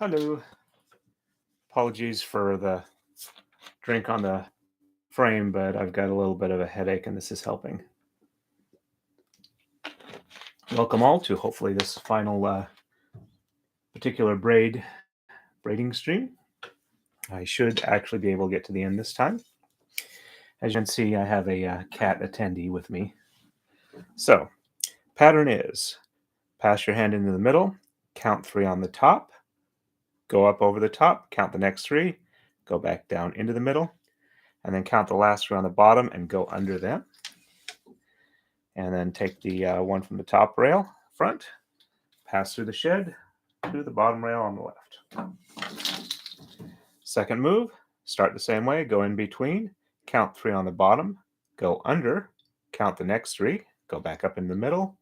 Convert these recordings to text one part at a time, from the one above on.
Hello. Apologies for the drink on the frame, but I've got a little bit of a headache and this is helping. Welcome all to hopefully this final particular braiding stream. I should actually be able to get to the end this time. As you can see, I have a cat attendee with me. So, pattern is pass your hand into the middle, count 3 on the top, go up over the top, count the next 3, go back down into the middle, and then count the last 3 on the bottom and go under them. And then take the one from the top rail front, pass through the shed to the bottom rail on the left. Second move, start the same way, go in between, count 3 on the bottom, go under, count the next 3, go back up in the middle,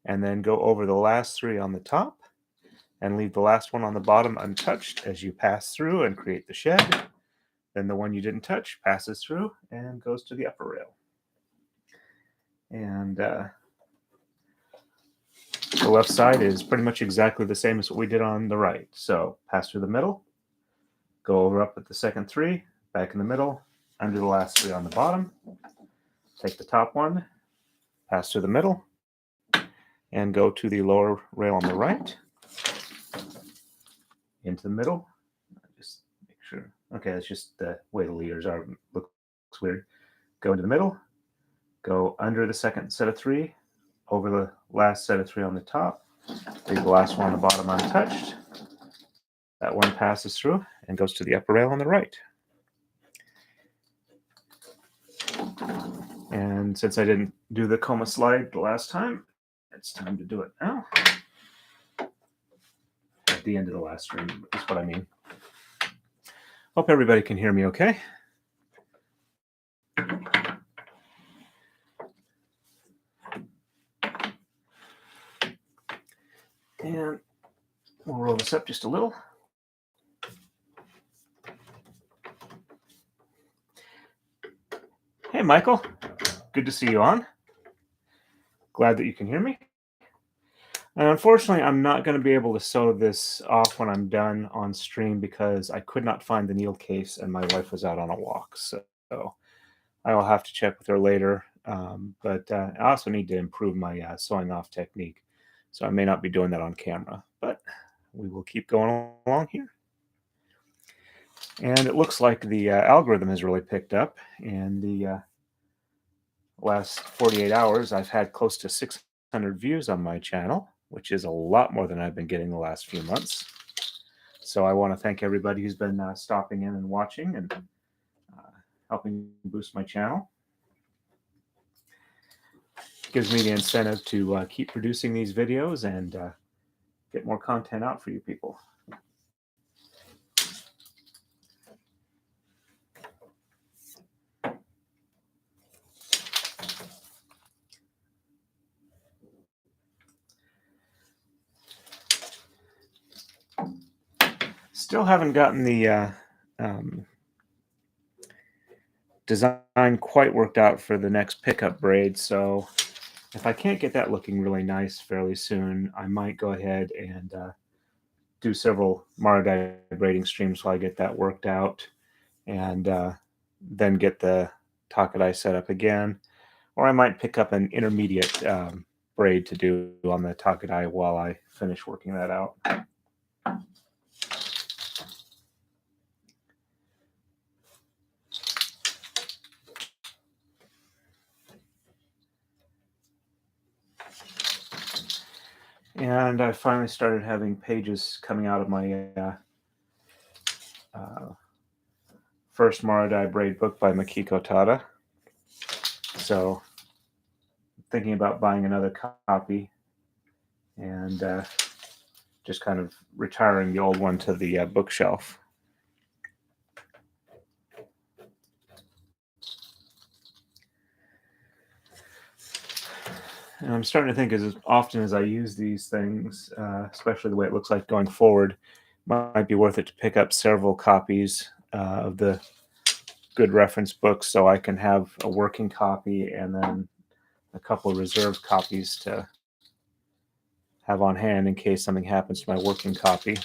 and then go over the last 3 on the top and leave the last one on the bottom untouched as you pass through and create the shed. Then the one you didn't touch passes through and goes to the upper rail. And the left side is pretty much exactly the same as what we did on the right. So pass through the middle, go over up at the second 3, back in the middle, under the last 3 on the bottom, take the top one, pass through the middle, and go to the lower rail on the right, into the middle. Just make sure. Okay, that's just the way the leaders are. Looks weird. Go into the middle, go under the second set of 3, over the last set of 3 on the top, leave the last one on the bottom untouched. That one passes through and goes to the upper rail on the right. And since I didn't do the coma slide the last time, it's time to do it now. At the end of the last stream is what I mean. Hope everybody can hear me okay. And we'll roll this up just a little. Hey, Michael. Good to see you on. Glad that you can hear me. And unfortunately, I'm not going to be able to sew this off when I'm done on stream because I could not find the needle case and my wife was out on a walk. So I will have to check with her later. But I also need to improve my sewing off technique. So I may not be doing that on camera, but we will keep going along here. And it looks like the algorithm has really picked up. In the last 48 hours, I've had close to 600 views on my channel, which is a lot more than I've been getting the last few months. So I want to thank everybody who's been stopping in and watching and helping boost my channel. It gives me the incentive to keep producing these videos and get more content out for you people. Still haven't gotten the design quite worked out for the next pickup braid, so if I can't get that looking really nice fairly soon, I might go ahead and do several marudai braiding streams while I get that worked out, and then get the Takadai set up again. Or I might pick up an intermediate braid to do on the Takadai while I finish working that out. And I finally started having pages coming out of my first marudai braid book by Makiko Tada. So I'm thinking about buying another copy and just kind of retiring the old one to the bookshelf. And I'm starting to think as often as I use these things, especially the way it looks like going forward, might be worth it to pick up several copies of the good reference books so I can have a working copy and then a couple of reserved copies to have on hand in case something happens to my working copy.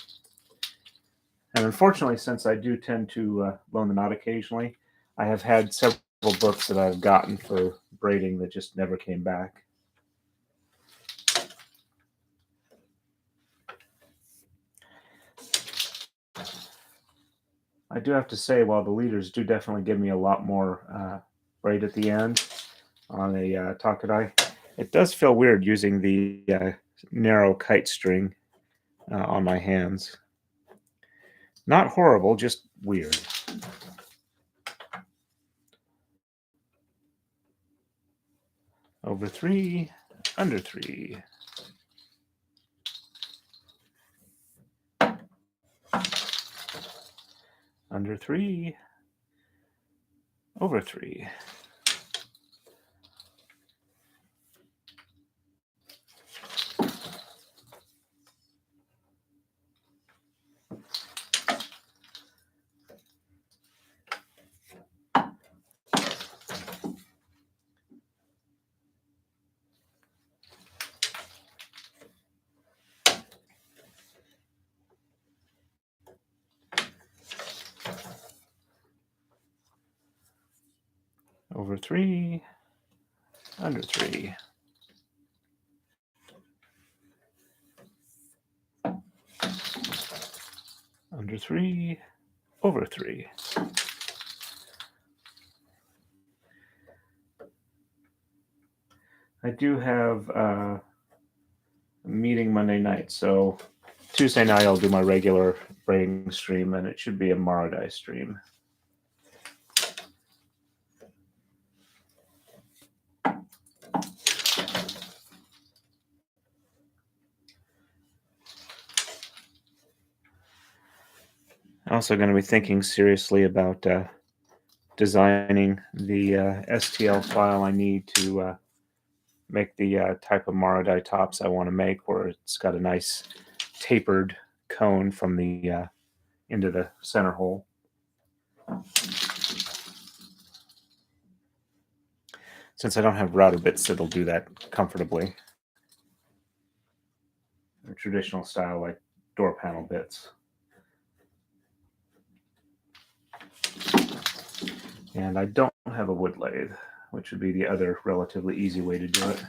And unfortunately, since I do tend to loan them out occasionally, I have had several books that I've gotten for braiding that just never came back. I do have to say, while the leaders do definitely give me a lot more braid at the end on a Takadai, it does feel weird using the narrow kite string on my hands. Not horrible, just weird. Over 3, under 3. Under 3, over 3. Over 3, under 3. Under 3, over 3. I do have a meeting Monday night, so Tuesday night I'll do my regular braiding stream, and it should be a marudai stream. Also going to be thinking seriously about designing the STL file I need to make the type of marudai tops I want to make, where it's got a nice tapered cone from the into the center hole. Since I don't have router bits that'll do that comfortably. They're traditional style, like door panel bits. And I don't have a wood lathe, which would be the other relatively easy way to do it.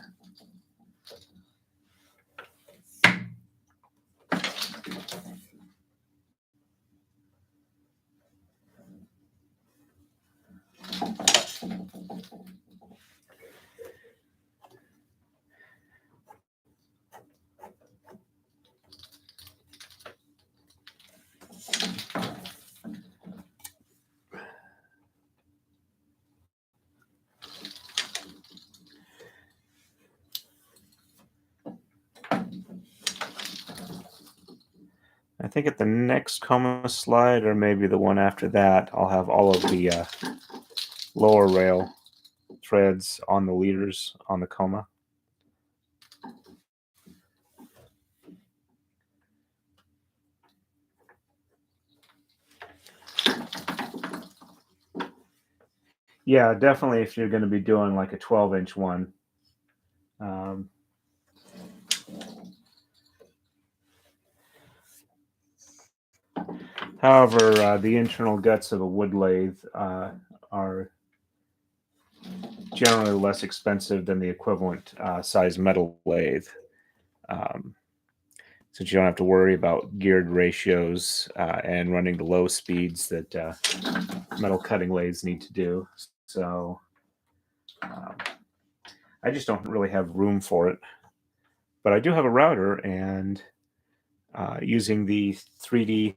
I think at the next coma slide, or maybe the one after that, I'll have all of the lower rail threads on the leaders on the coma. Yeah, definitely if you're going to be doing like a 12-inch one. However, the internal guts of a wood lathe are generally less expensive than the equivalent size metal lathe. Since you don't have to worry about geared ratios and running the low speeds that metal cutting lathes need to do. So I just don't really have room for it. But I do have a router, and using the 3D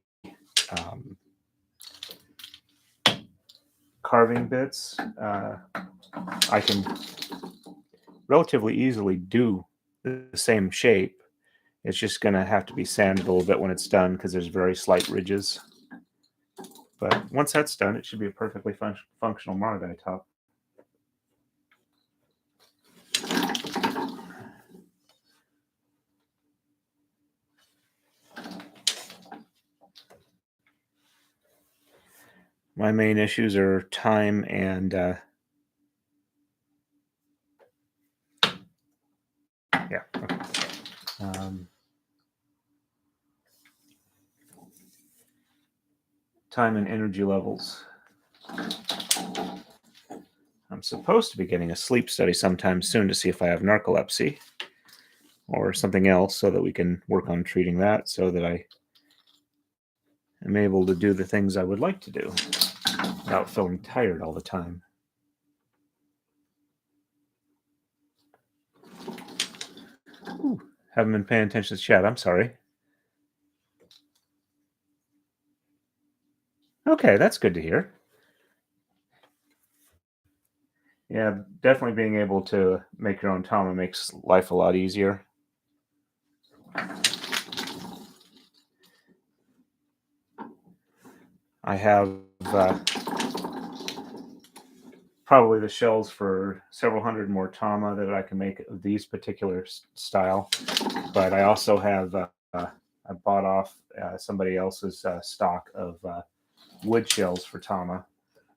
carving bits, I can relatively easily do the same shape. It's just going to have to be sanded a little bit when it's done, because there's very slight ridges. But once that's done, it should be a perfectly functional marudai top. My main issues are time and yeah. Okay. time and energy levels. I'm supposed to be getting a sleep study sometime soon to see if I have narcolepsy or something else so that we can work on treating that so that I am able to do the things I would like to do without feeling tired all the time. Ooh, haven't been paying attention to the chat. I'm sorry. Okay, that's good to hear. Yeah, definitely being able to make your own tama makes life a lot easier. I have probably the shells for several hundred more tama that I can make of these particular style, but I also have I bought off somebody else's stock of wood shells for tama,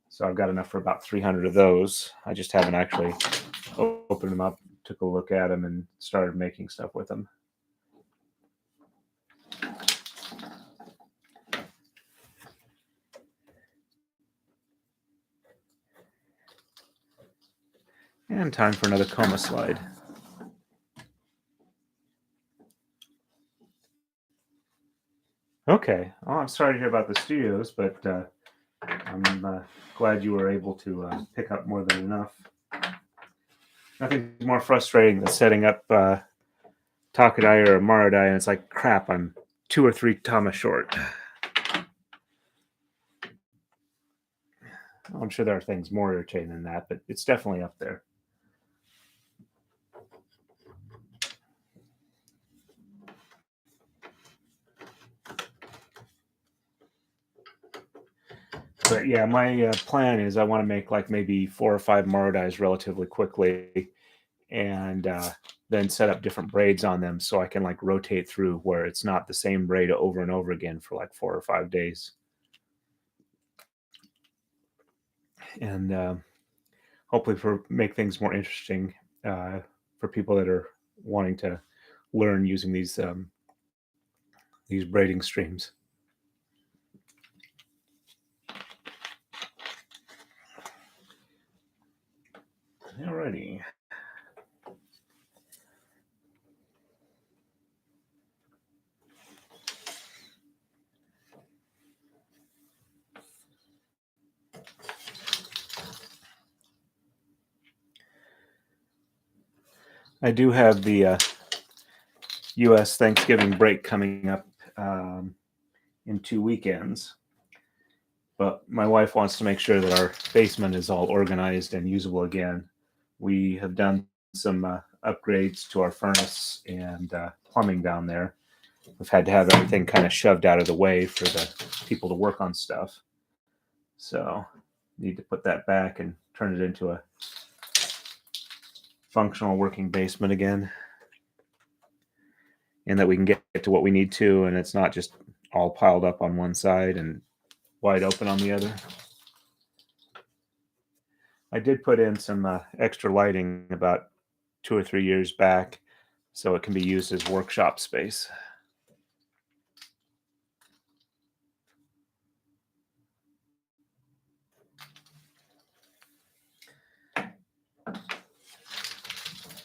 so I've got enough for about 300 of those. I just haven't actually opened them up, took a look at them, and started making stuff with them. And time for another coma slide. Okay. Oh, I'm sorry to hear about the studios, but I'm glad you were able to pick up more than enough. Nothing's more frustrating than setting up Takadai or marudai, and it's like, crap, I'm 2 or 3 tama short. I'm sure there are things more irritating than that, but it's definitely up there. But yeah, my plan is I want to make like maybe 4 or 5 marudais relatively quickly, and then set up different braids on them so I can like rotate through where it's not the same braid over and over again for like 4 or 5 days. And hopefully make things more interesting for people that are wanting to learn using these braiding streams. Alrighty. I do have the U.S. Thanksgiving break coming up in 2 weekends, but my wife wants to make sure that our basement is all organized and usable again. We have done some upgrades to our furnace and plumbing down there. We've had to have everything kind of shoved out of the way for the people to work on stuff. So need to put that back and turn it into a functional working basement again, and that we can get to what we need to, and it's not just all piled up on one side and wide open on the other. I did put in some extra lighting about 2 or 3 years back, so it can be used as workshop space.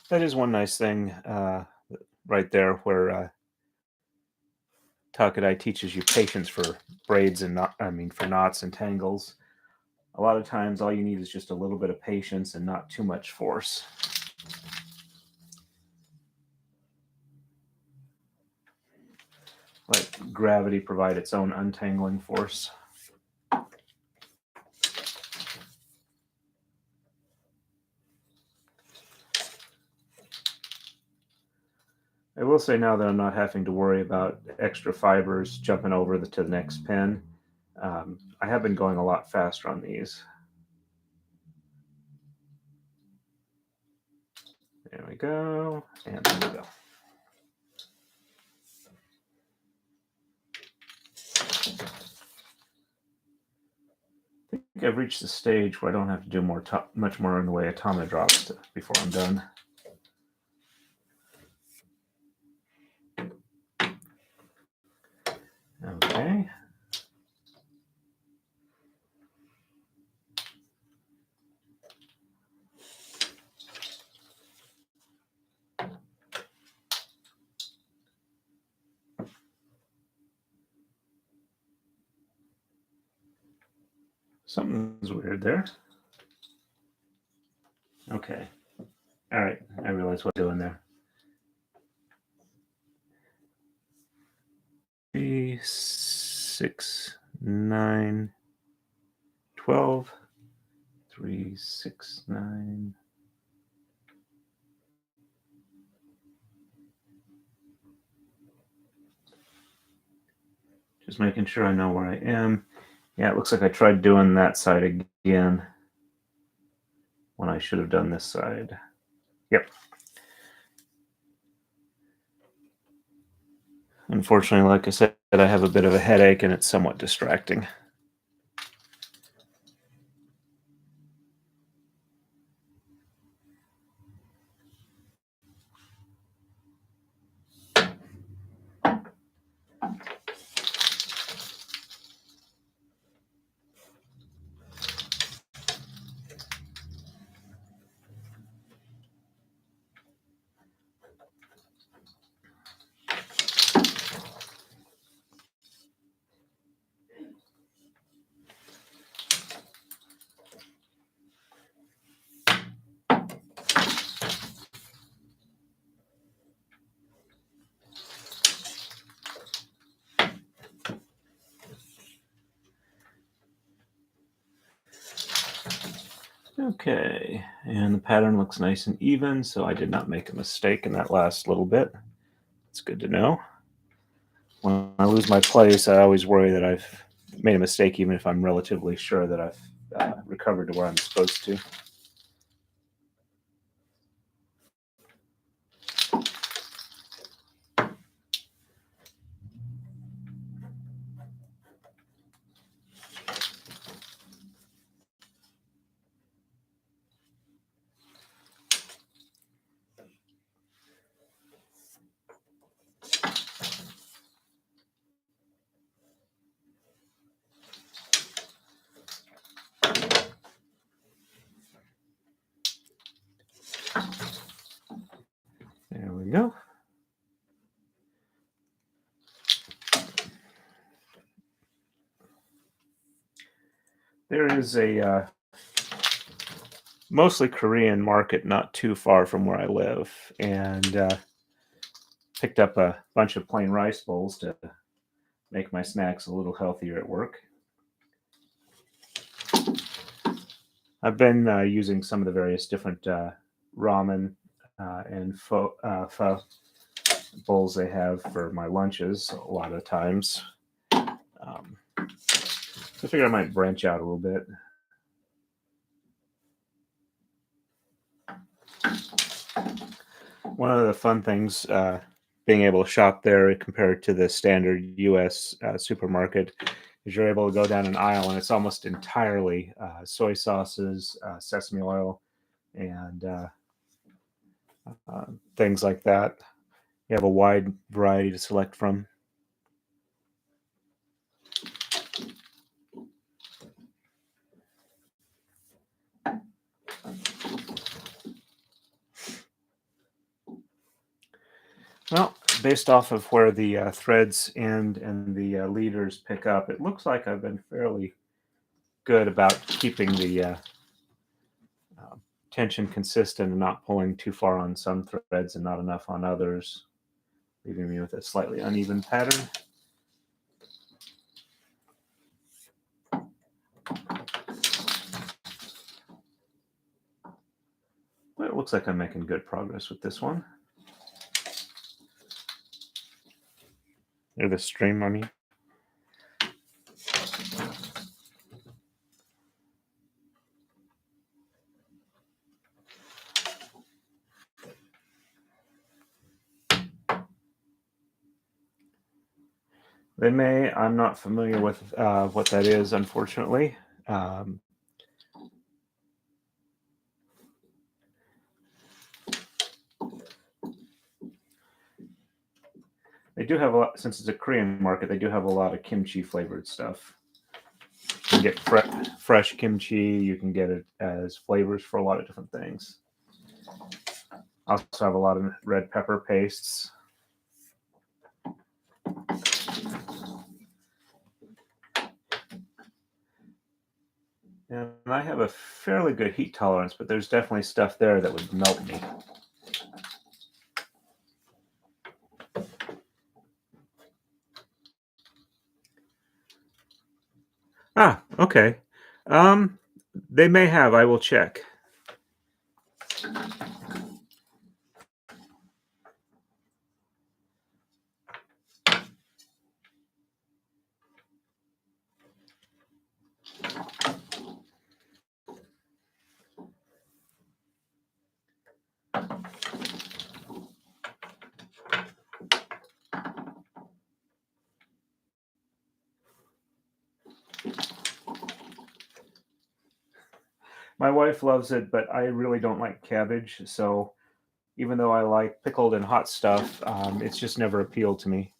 That is one nice thing right there, where Takadai teaches you patience for braids and for knots and tangles. A lot of times, all you need is just a little bit of patience and not too much force. Let gravity provide its own untangling force. I will say now that I'm not having to worry about extra fibers jumping over to the next pin. I have been going a lot faster on these. There we go, and there we go. I think I've reached the stage where I don't have to do much more in the way of tama drops before I'm done. Okay. Something's weird there. Okay. All right. I realize what I'm doing there. 3, 6, 9, 12. 3, 6, 9. Just making sure I know where I am. Yeah, it looks like I tried doing that side again when I should have done this side. Yep. Unfortunately, like I said, I have a bit of a headache and it's somewhat distracting. Okay, and the pattern looks nice and even, so I did not make a mistake in that last little bit. It's good to know. When I lose my place, I always worry that I've made a mistake, even if I'm relatively sure that I've recovered to where I'm supposed to. There we go. There is a mostly Korean market not too far from where I live, and picked up a bunch of plain rice bowls to make my snacks a little healthier at work. I've been using some of the various different ramen and pho bowls they have for my lunches a lot of times. So I figured I might branch out a little bit. One of the fun things being able to shop there compared to the standard US supermarket is you're able to go down an aisle and it's almost entirely soy sauces, sesame oil, and things like that. You have a wide variety to select from. Well, based off of where the threads end and the leaders pick up, it looks like I've been fairly good about keeping the tension consistent and not pulling too far on some threads and not enough on others, leaving me with a slightly uneven pattern. But it looks like I'm making good progress with this one. Or the stream, I mean. They may. I'm not familiar with what that is, unfortunately. They do have a lot, since it's a Korean market, they do have a lot of kimchi flavored stuff. You can get fresh kimchi, you can get it as flavors for a lot of different things. I also have a lot of red pepper pastes. And I have a fairly good heat tolerance, but there's definitely stuff there that would melt me. Ah, okay. They may have. I will check. My wife loves it, but I really don't like cabbage. So even though I like pickled and hot stuff, it's just never appealed to me.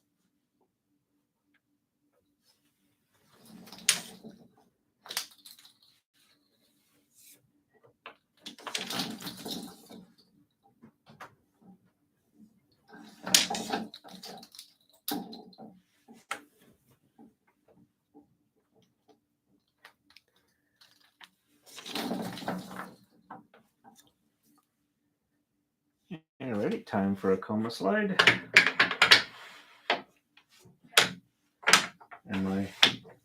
Alrighty, time for a coma slide. And my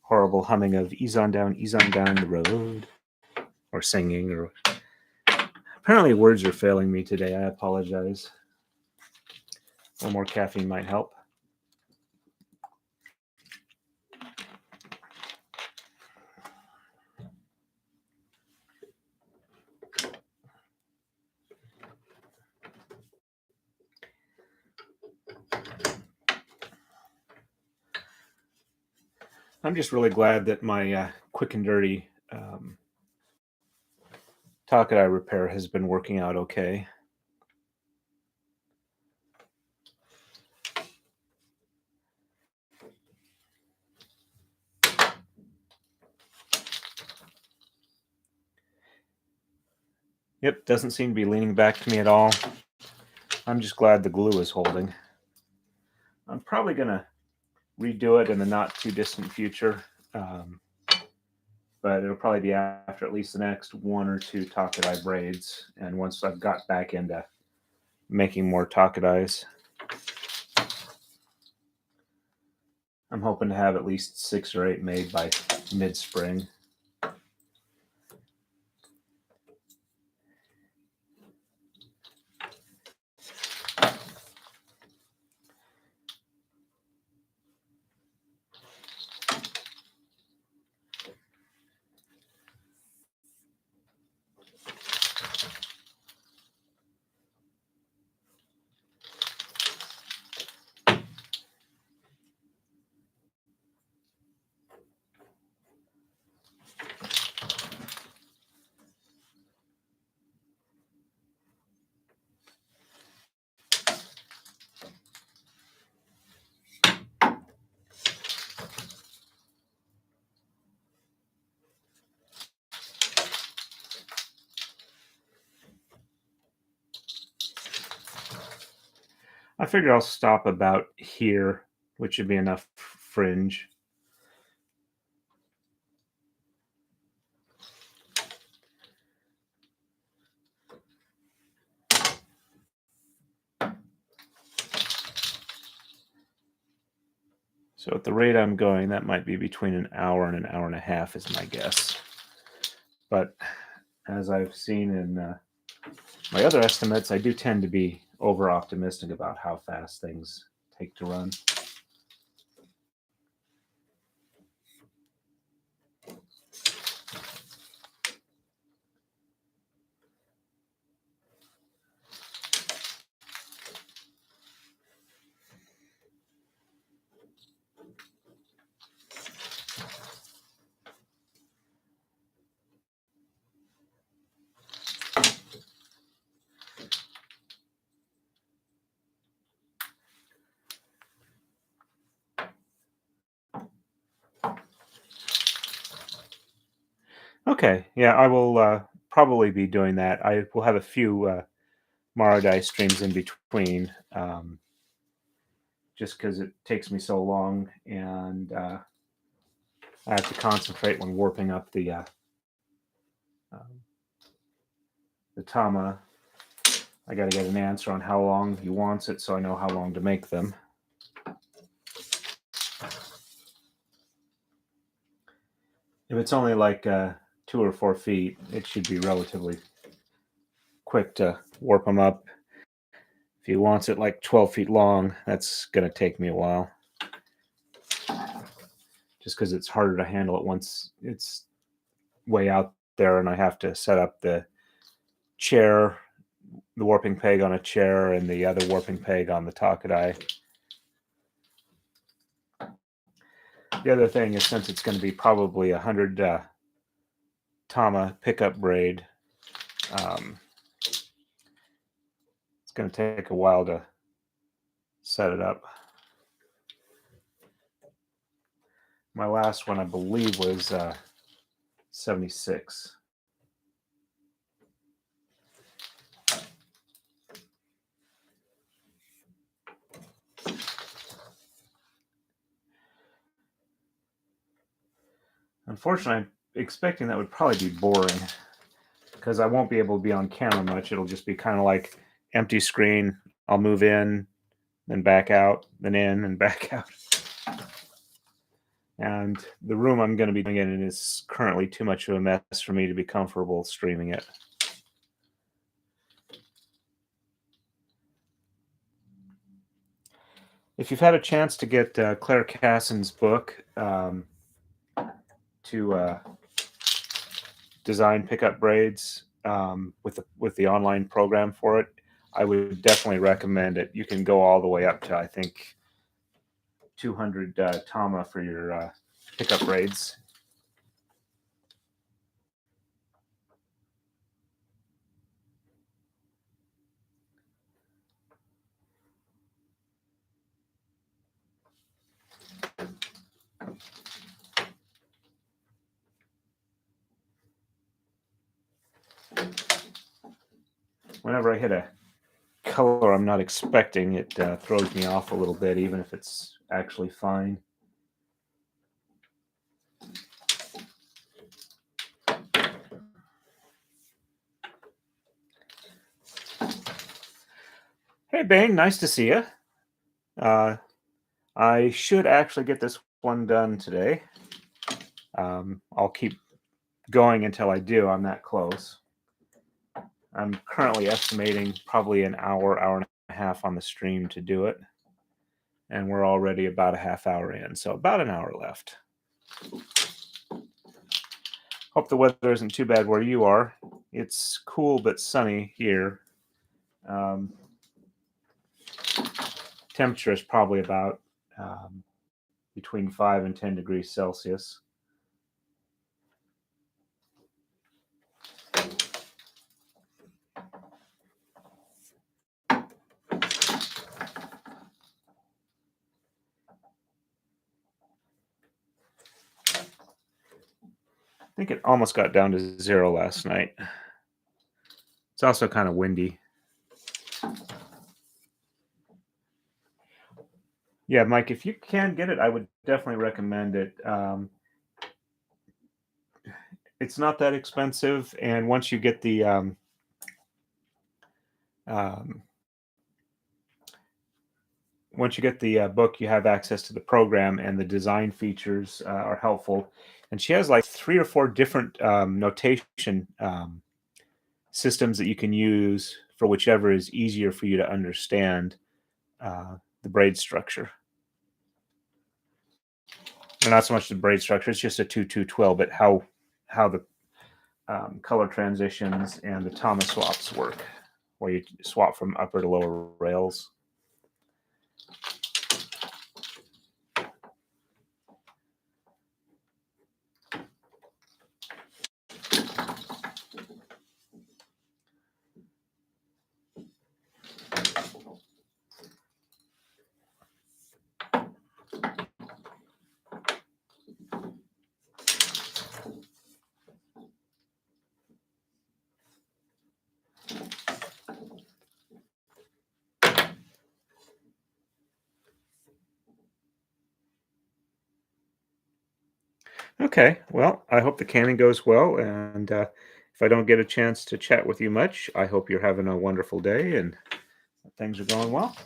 horrible humming of ease on down the road. Or singing, or apparently words are failing me today. I apologize. A little more caffeine might help. I'm just really glad that my quick and dirty Takadai repair has been working out okay. Yep, doesn't seem to be leaning back to me at all. I'm just glad the glue is holding. I'm probably going to redo it in the not too distant future, but it'll probably be after at least the next one or two Takadai braids, and once I've got back into making more Takadais. I'm hoping to have at least 6 or 8 made by mid-spring. I figure I'll stop about here, which should be enough fringe. So at the rate I'm going, that might be between an hour and an hour and a half is my guess. But as I've seen in my other estimates, I do tend to be over-optimistic about how fast things take to run. Okay, yeah, I will probably be doing that. I will have a few marudai streams in between, just because it takes me so long, and I have to concentrate when warping up the the tama, I got to get an answer on how long he wants it so I know how long to make them. If it's only like 2 or 4 feet, it should be relatively quick to warp them up. If he wants it like 12 feet long, that's going to take me a while. Just because it's harder to handle it once it's way out there and I have to set up the chair, the warping peg on a chair and the other warping peg on the Takadai. The other thing is, since it's going to be probably 100 tama pickup braid, it's going to take a while to set it up. My last one, I believe, was 76. Unfortunately, I'm expecting that would probably be boring because I won't be able to be on camera much. It'll just be kind of like empty screen. I'll move in, then back out, then in and back out. And the room I'm going to be doing it in is currently too much of a mess for me to be comfortable streaming it. If you've had a chance to get Claire Casson's book to design pickup braids with the online program for it, I would definitely recommend it. You can go all the way up to, I think, 200 tama for your pickup braids. Whenever I hit a color I'm not expecting, it throws me off a little bit, even if it's actually fine. Hey, Bang, nice to see you. I should actually get this one done today. I'll keep going until I do. I'm that close. I'm currently estimating probably an hour and a half on the stream to do it. And we're already about a half hour in, so about an hour left. Hope the weather isn't too bad where you are. It's cool but sunny here. Temperature is probably about between 5 and 10 degrees Celsius. I think it almost got down to 0 last night. It's also kind of windy. Yeah, Mike, if you can get it, I would definitely recommend it. It's not that expensive, and once you get the book, you have access to the program, and the design features are helpful. And she has like 3 or 4 different notation systems that you can use for whichever is easier for you to understand the braid structure. Or not so much the braid structure; it's just a 2-2-12, but how the color transitions and the tama swaps work, where you swap from upper to lower rails. Okay, well, I hope the canning goes well, and if I don't get a chance to chat with you much, I hope you're having a wonderful day and things are going well.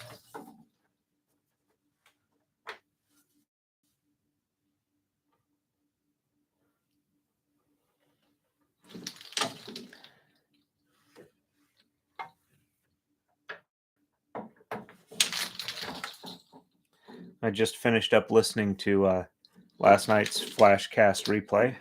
I just finished up listening to last night's Flashcast replay.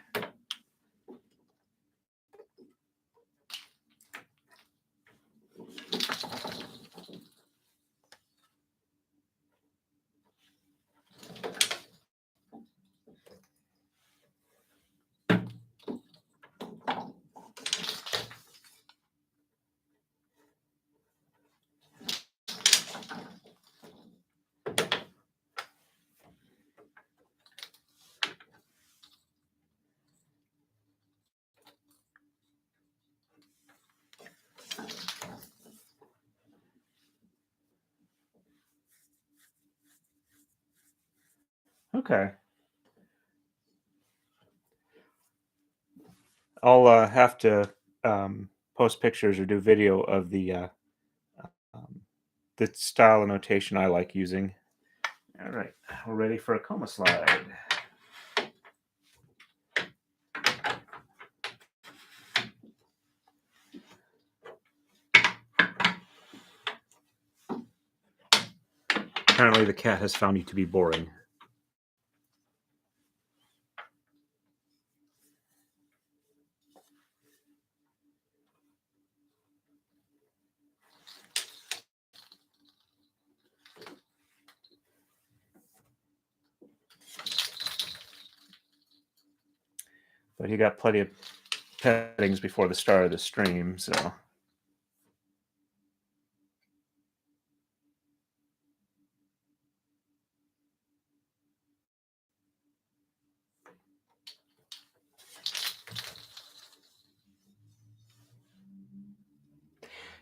Okay. I'll have to post pictures or do video of the style of notation I like using. All right, we're ready for a coma slide. Apparently the cat has found you to be boring. But he got plenty of pettings before the start of the stream, so...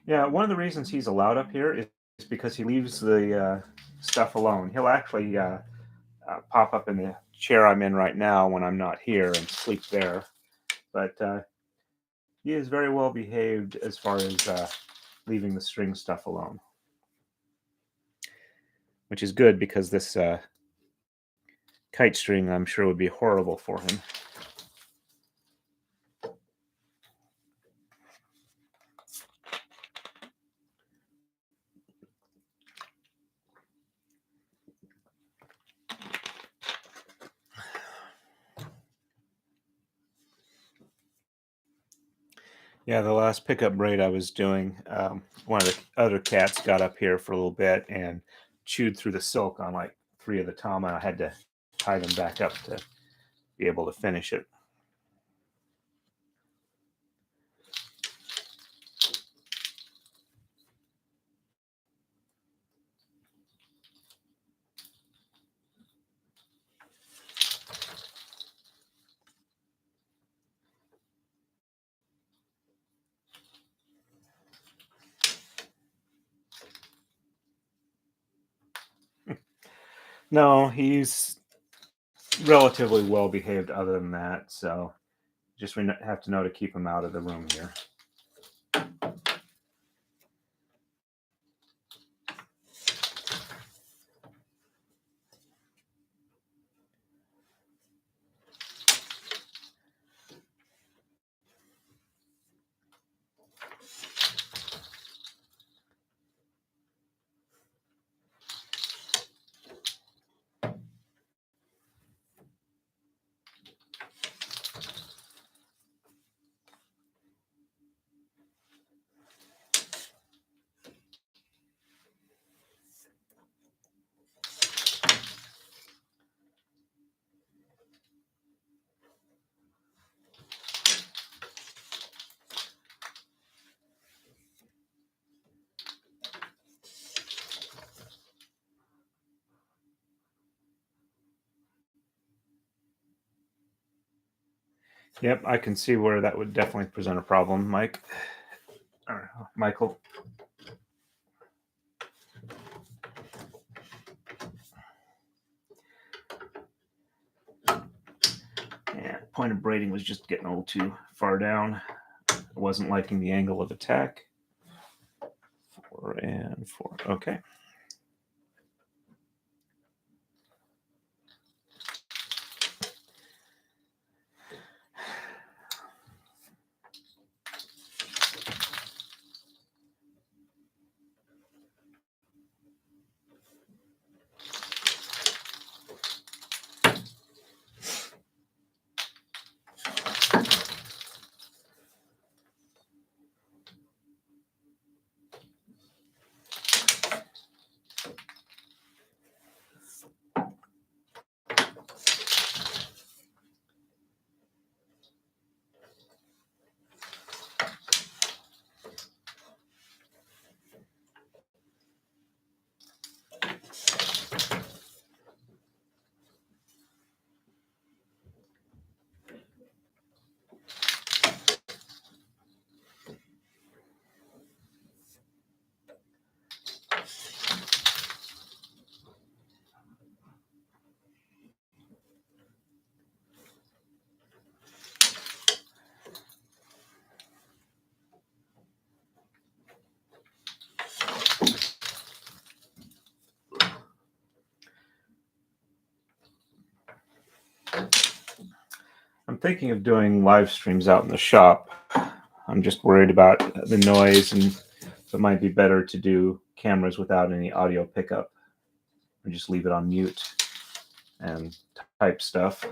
Yeah, one of the reasons he's allowed up here is because he leaves the stuff alone. He'll actually pop up in the chair I'm in right now when I'm not here and sleep there. But he is very well behaved as far as leaving the string stuff alone. Which is good because this kite string, I'm sure, would be horrible for him. Yeah, the last pickup braid I was doing, one of the other cats got up here for a little bit and chewed through the silk on like 3 of the tama. I had to tie them back up to be able to finish it. No, he's relatively well behaved other than that, so just we have to know to keep him out of the room here. Yep, I can see where that would definitely present a problem, Mike. Or Michael. Yeah, point of braiding was just getting a little too far down. wasn't liking the angle of attack. 4 and 4. Okay. I'm thinking of doing live streams out in the shop. I'm just worried about the noise, and it might be better to do cameras without any audio pickup, or just leave it on mute and type stuff.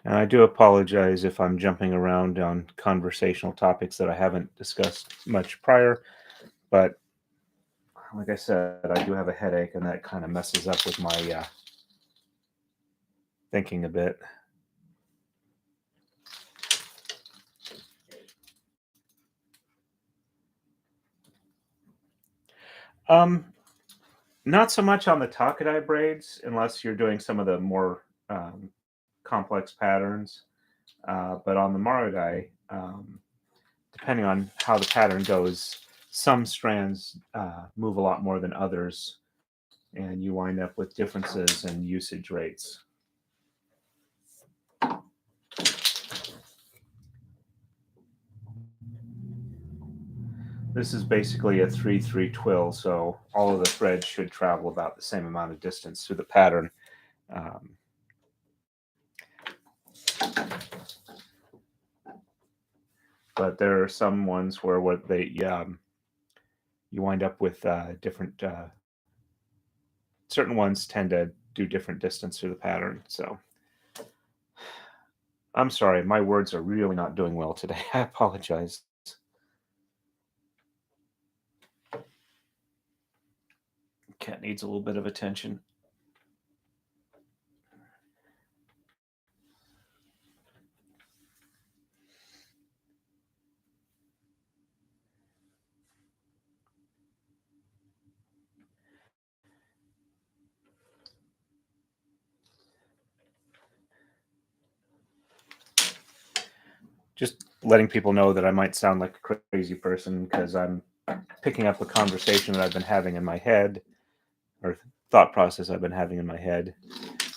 And I do apologize if I'm jumping around on conversational topics that I haven't discussed much prior, but like I said, I do have a headache, and that kind of messes up with my thinking a bit. Not so much on the Takadai braids, unless you're doing some of the more complex patterns. But on the marudai, depending on how the pattern goes, some strands move a lot more than others, and you wind up with differences in usage rates. This is basically a 3/3 twill, so all of the threads should travel about the same amount of distance through the pattern. But there are some ones where they you wind up with different. Certain ones tend to do different distance through the pattern. So I'm sorry, my words are really not doing well today. I apologize. Cat needs a little bit of attention. Just letting people know that I might sound like a crazy person because I'm picking up a conversation that I've been having in my head, or thought process I've been having in my head,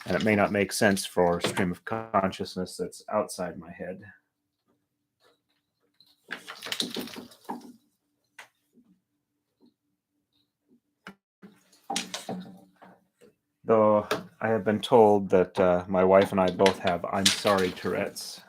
and it may not make sense for a stream of consciousness that's outside my head. Though I have been told that my wife and I both have I'm sorry Tourette's.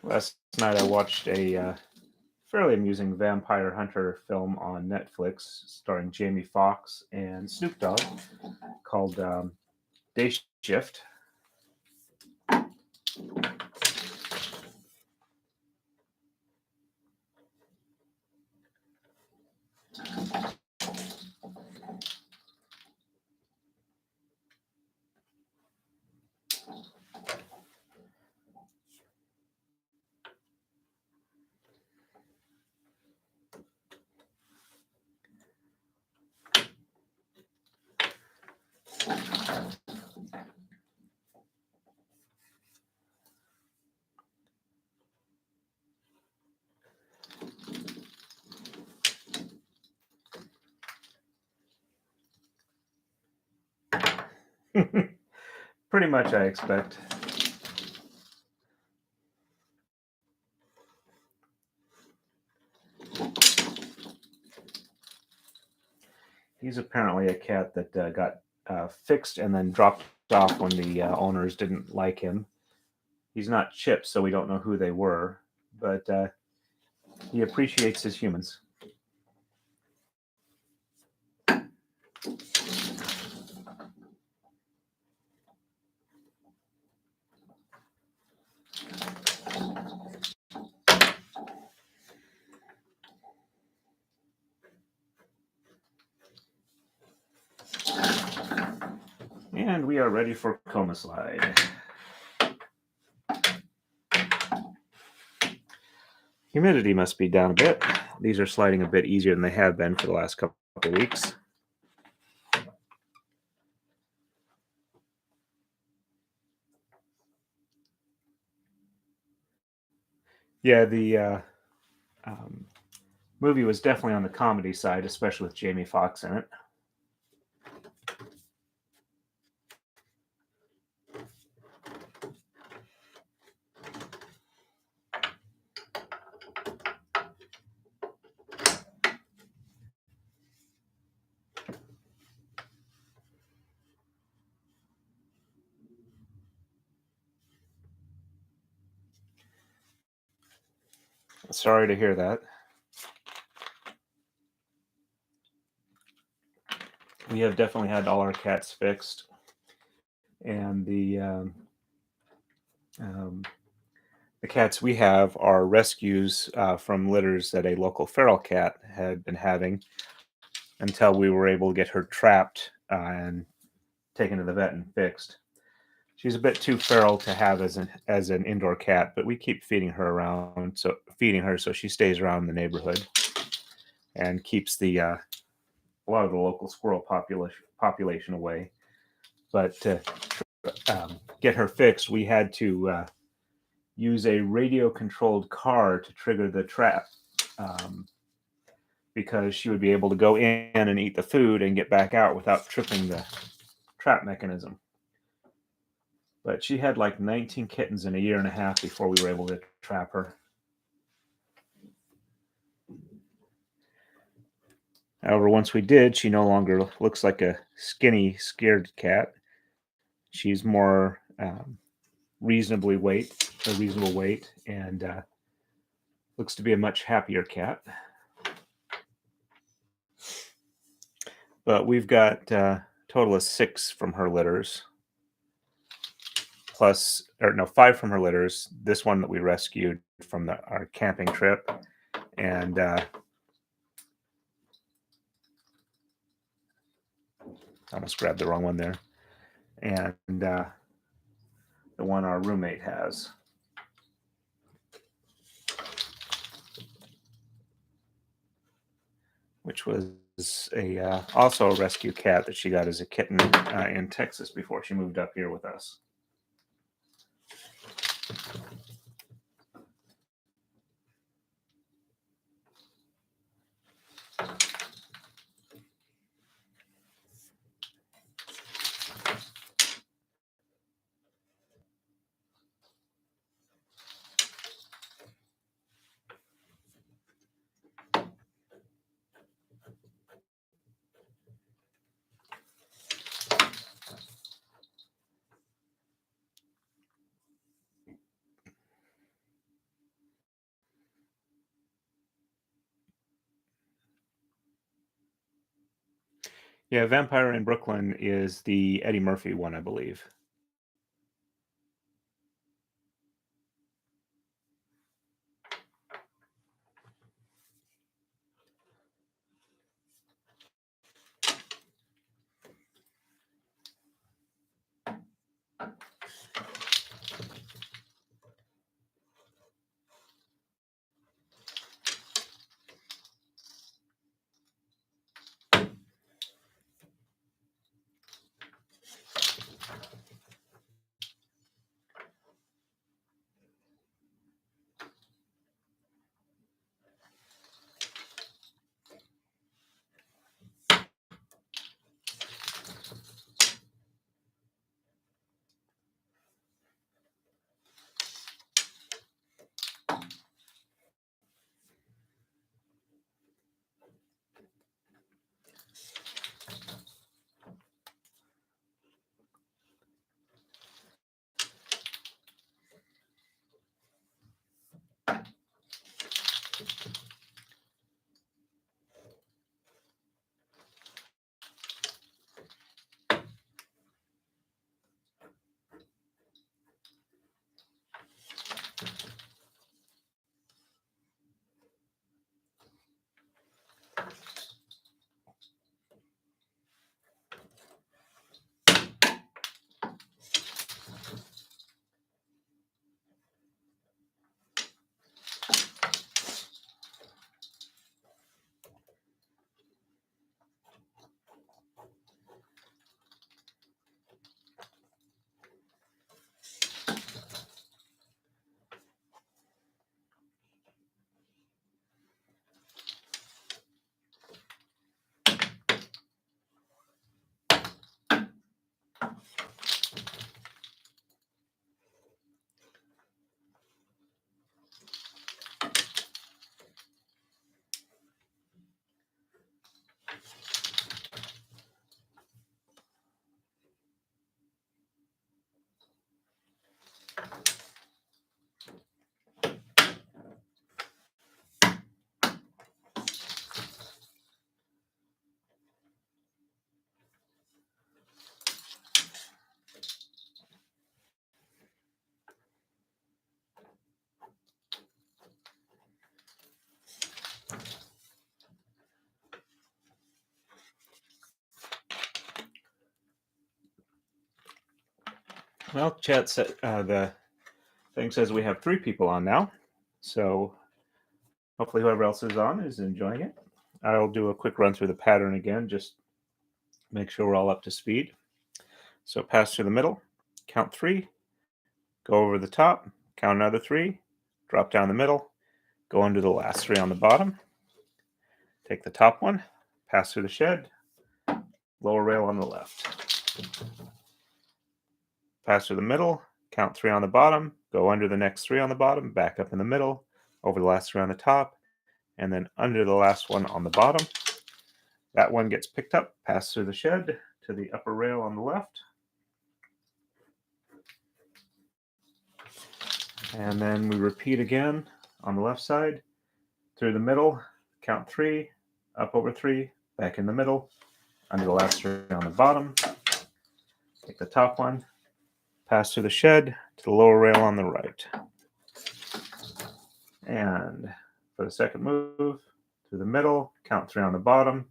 Last night I watched a fairly amusing vampire hunter film on Netflix starring Jamie Foxx and Snoop Dogg called day shift. Pretty much, I expect. He's apparently a cat that got fixed and then dropped off when the owners didn't like him. He's not chipped, so we don't know who they were, but he appreciates his humans. And we are ready for coma slide. Humidity must be down a bit. These are sliding a bit easier than they have been for the last couple of weeks. Yeah, the movie was definitely on the comedy side, especially with Jamie Foxx in it. Sorry to hear that. We have definitely had all our cats fixed, and the cats we have are rescues from litters that a local feral cat had been having until we were able to get her trapped and taken to the vet and fixed. She's a bit too feral to have as an indoor cat, but we keep feeding her so she stays around the neighborhood and keeps a lot of the local squirrel population away. But to get her fixed, we had to use a radio-controlled car to trigger the trap, because she would be able to go in and eat the food and get back out without tripping the trap mechanism. But she had like 19 kittens in a year and a half before we were able to trap her. However, once we did, she no longer looks like a skinny, scared cat. She's more reasonable weight, and looks to be a much happier cat. But we've got a total of 6 from her litters. 5 from her litters. This one that we rescued from our camping trip, and I almost grabbed the wrong one there. And the one our roommate has. Which was also a rescue cat that she got as a kitten in Texas before she moved up here with us. Yeah, Vampire in Brooklyn is the Eddie Murphy one, I believe. Well, chat said the thing says we have 3 people on now, so hopefully whoever else is on is enjoying it. I'll do a quick run through the pattern again, just make sure we're all up to speed. So pass through the middle, count 3, go over the top, count another 3, drop down the middle, go under the last 3 on the bottom, take the top one, pass through the shed, lower rail on the left. Pass through the middle, count 3 on the bottom, go under the next 3 on the bottom, back up in the middle, over the last 3 on the top, and then under the last one on the bottom. That one gets picked up, pass through the shed to the upper rail on the left. And then we repeat again on the left side, through the middle, count 3, up over 3, back in the middle, under the last 3 on the bottom, take the top one, pass through the shed to the lower rail on the right. And for the second move, through the middle, count 3 on the bottom,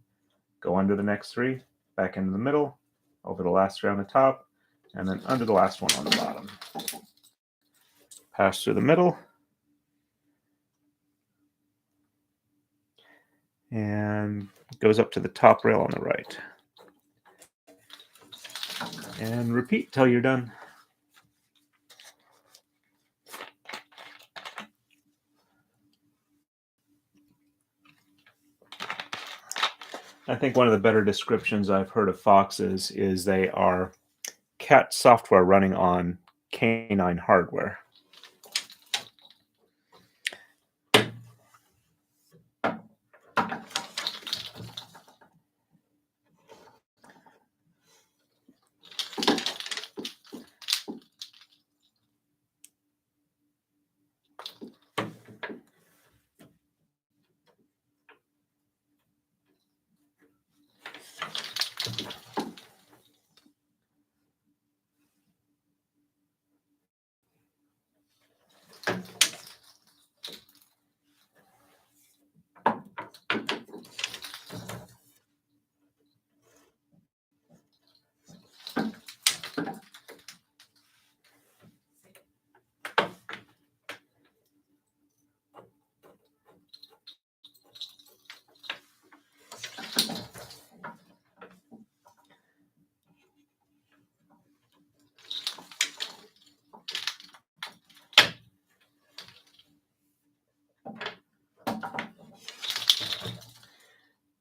go under the next 3, back into the middle, over the last 3 on the top, and then under the last one on the bottom. Pass through the middle, and goes up to the top rail on the right. And repeat till you're done. I think one of the better descriptions I've heard of foxes is they are cat software running on canine hardware.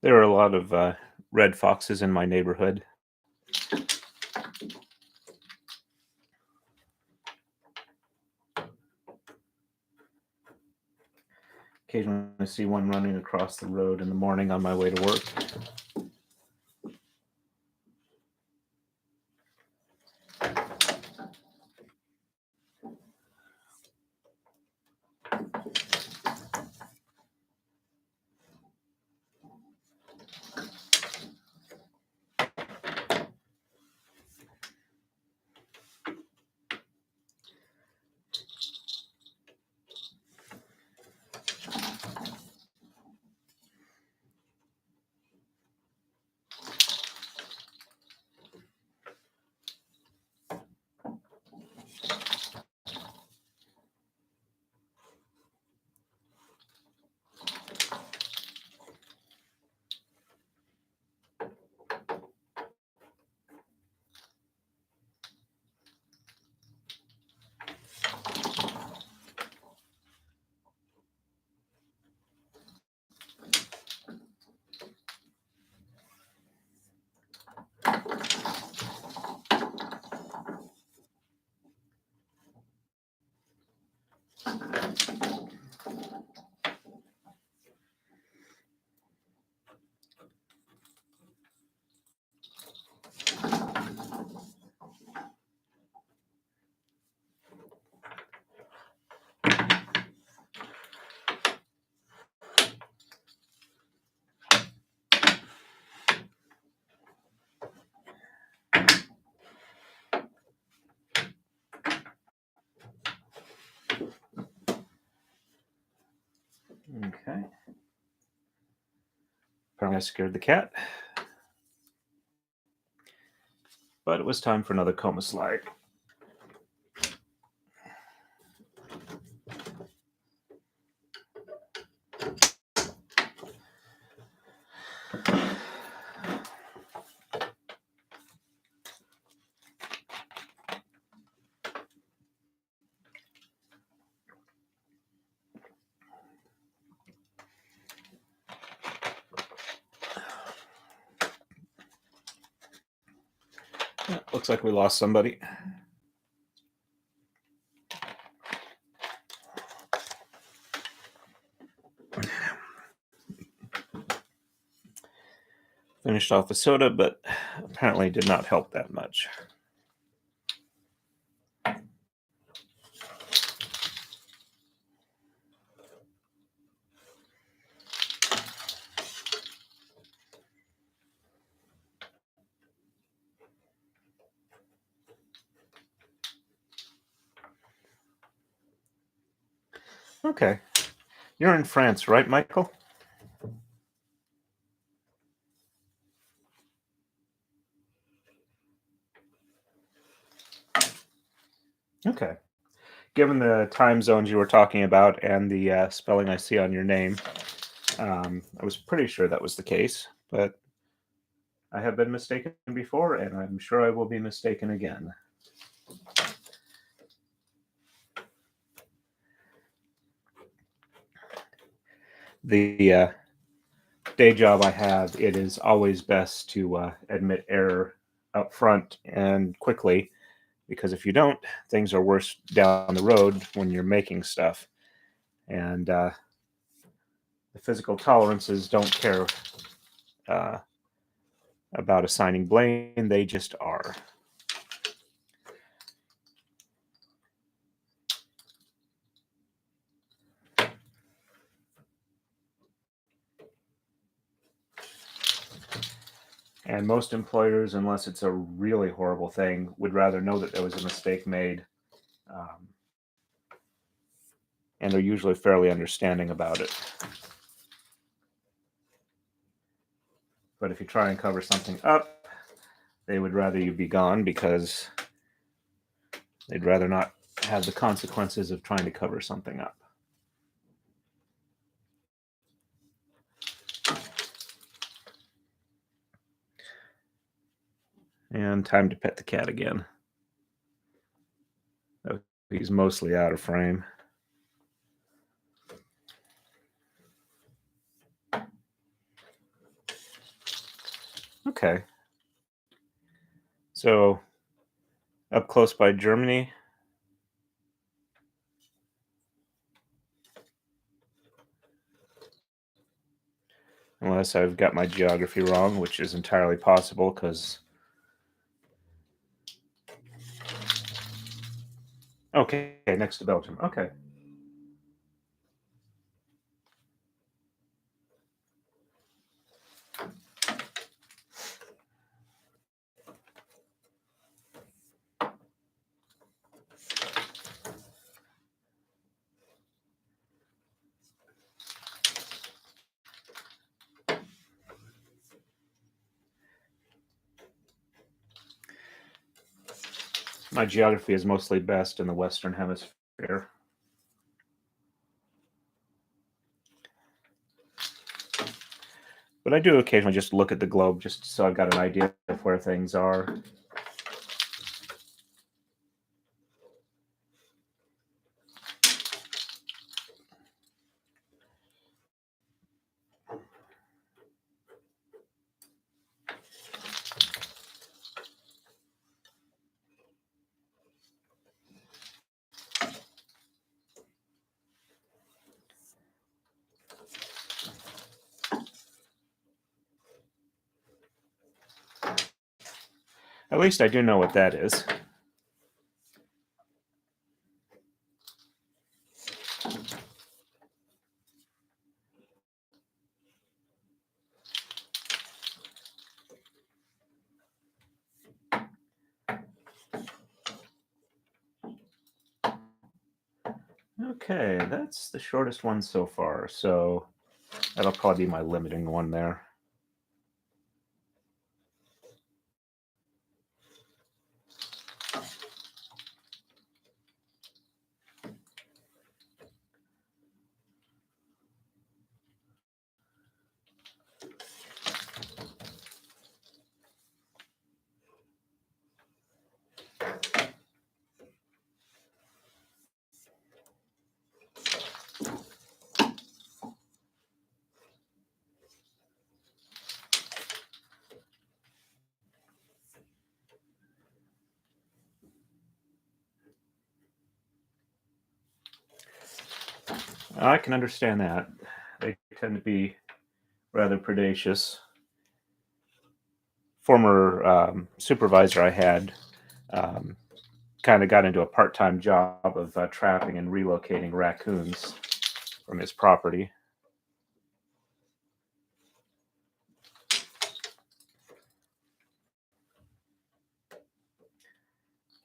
There are a lot of red foxes in my neighborhood. Occasionally I see one running across the road in the morning on my way to work. Okay. Apparently I scared the cat. But it was time for another coma slide. Yeah, looks like we lost somebody. Finished off a soda, but apparently did not help that much. Okay. You're in France, right, Michael? Okay. Given the time zones you were talking about and the spelling I see on your name, I was pretty sure that was the case, but I have been mistaken before, and I'm sure I will be mistaken again. The day job I have, it is always best to admit error up front and quickly, because if you don't, things are worse down the road when you're making stuff. And the physical tolerances don't care uh, about assigning blame, they just are. And most employers, unless it's a really horrible thing, would rather know that there was a mistake made. Um, and they're usually fairly understanding about it. But if you try and cover something up, they would rather you be gone because they'd rather not have the consequences of trying to cover something up. And time to pet the cat again. Oh, he's mostly out of frame. Okay. So up close by Germany. Unless I've got my geography wrong, which is entirely possible because. Okay, next to Belgium. Okay. My geography is mostly best in the Western Hemisphere. But I do occasionally just look at the globe just so I've got an idea of where things are. At least I do know what that is. Okay, that's the shortest one so far, so that'll probably be my limiting one there. I can understand that. They tend to be rather predacious. Former supervisor I had um, kind of got into a part-time job of trapping and relocating raccoons from his property.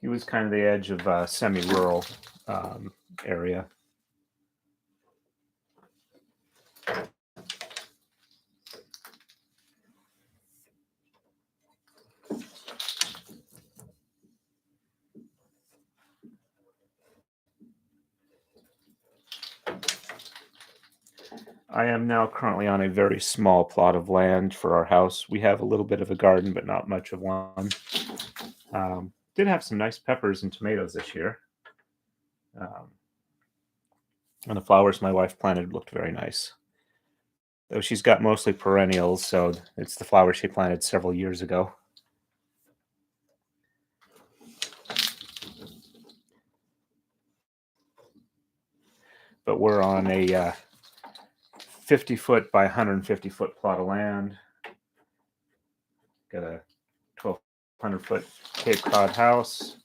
He was kind of the edge of a semi-rural area. I am now currently on a very small plot of land for our house. We have a little bit of a garden, but not much of one. Did have some nice peppers and tomatoes this year. Um, and the flowers my wife planted looked very nice. Though she's got mostly perennials, so it's the flowers she planted several years ago. But we're on a 50-foot by 150-foot plot of land. Got a 1,200-foot Cape Cod house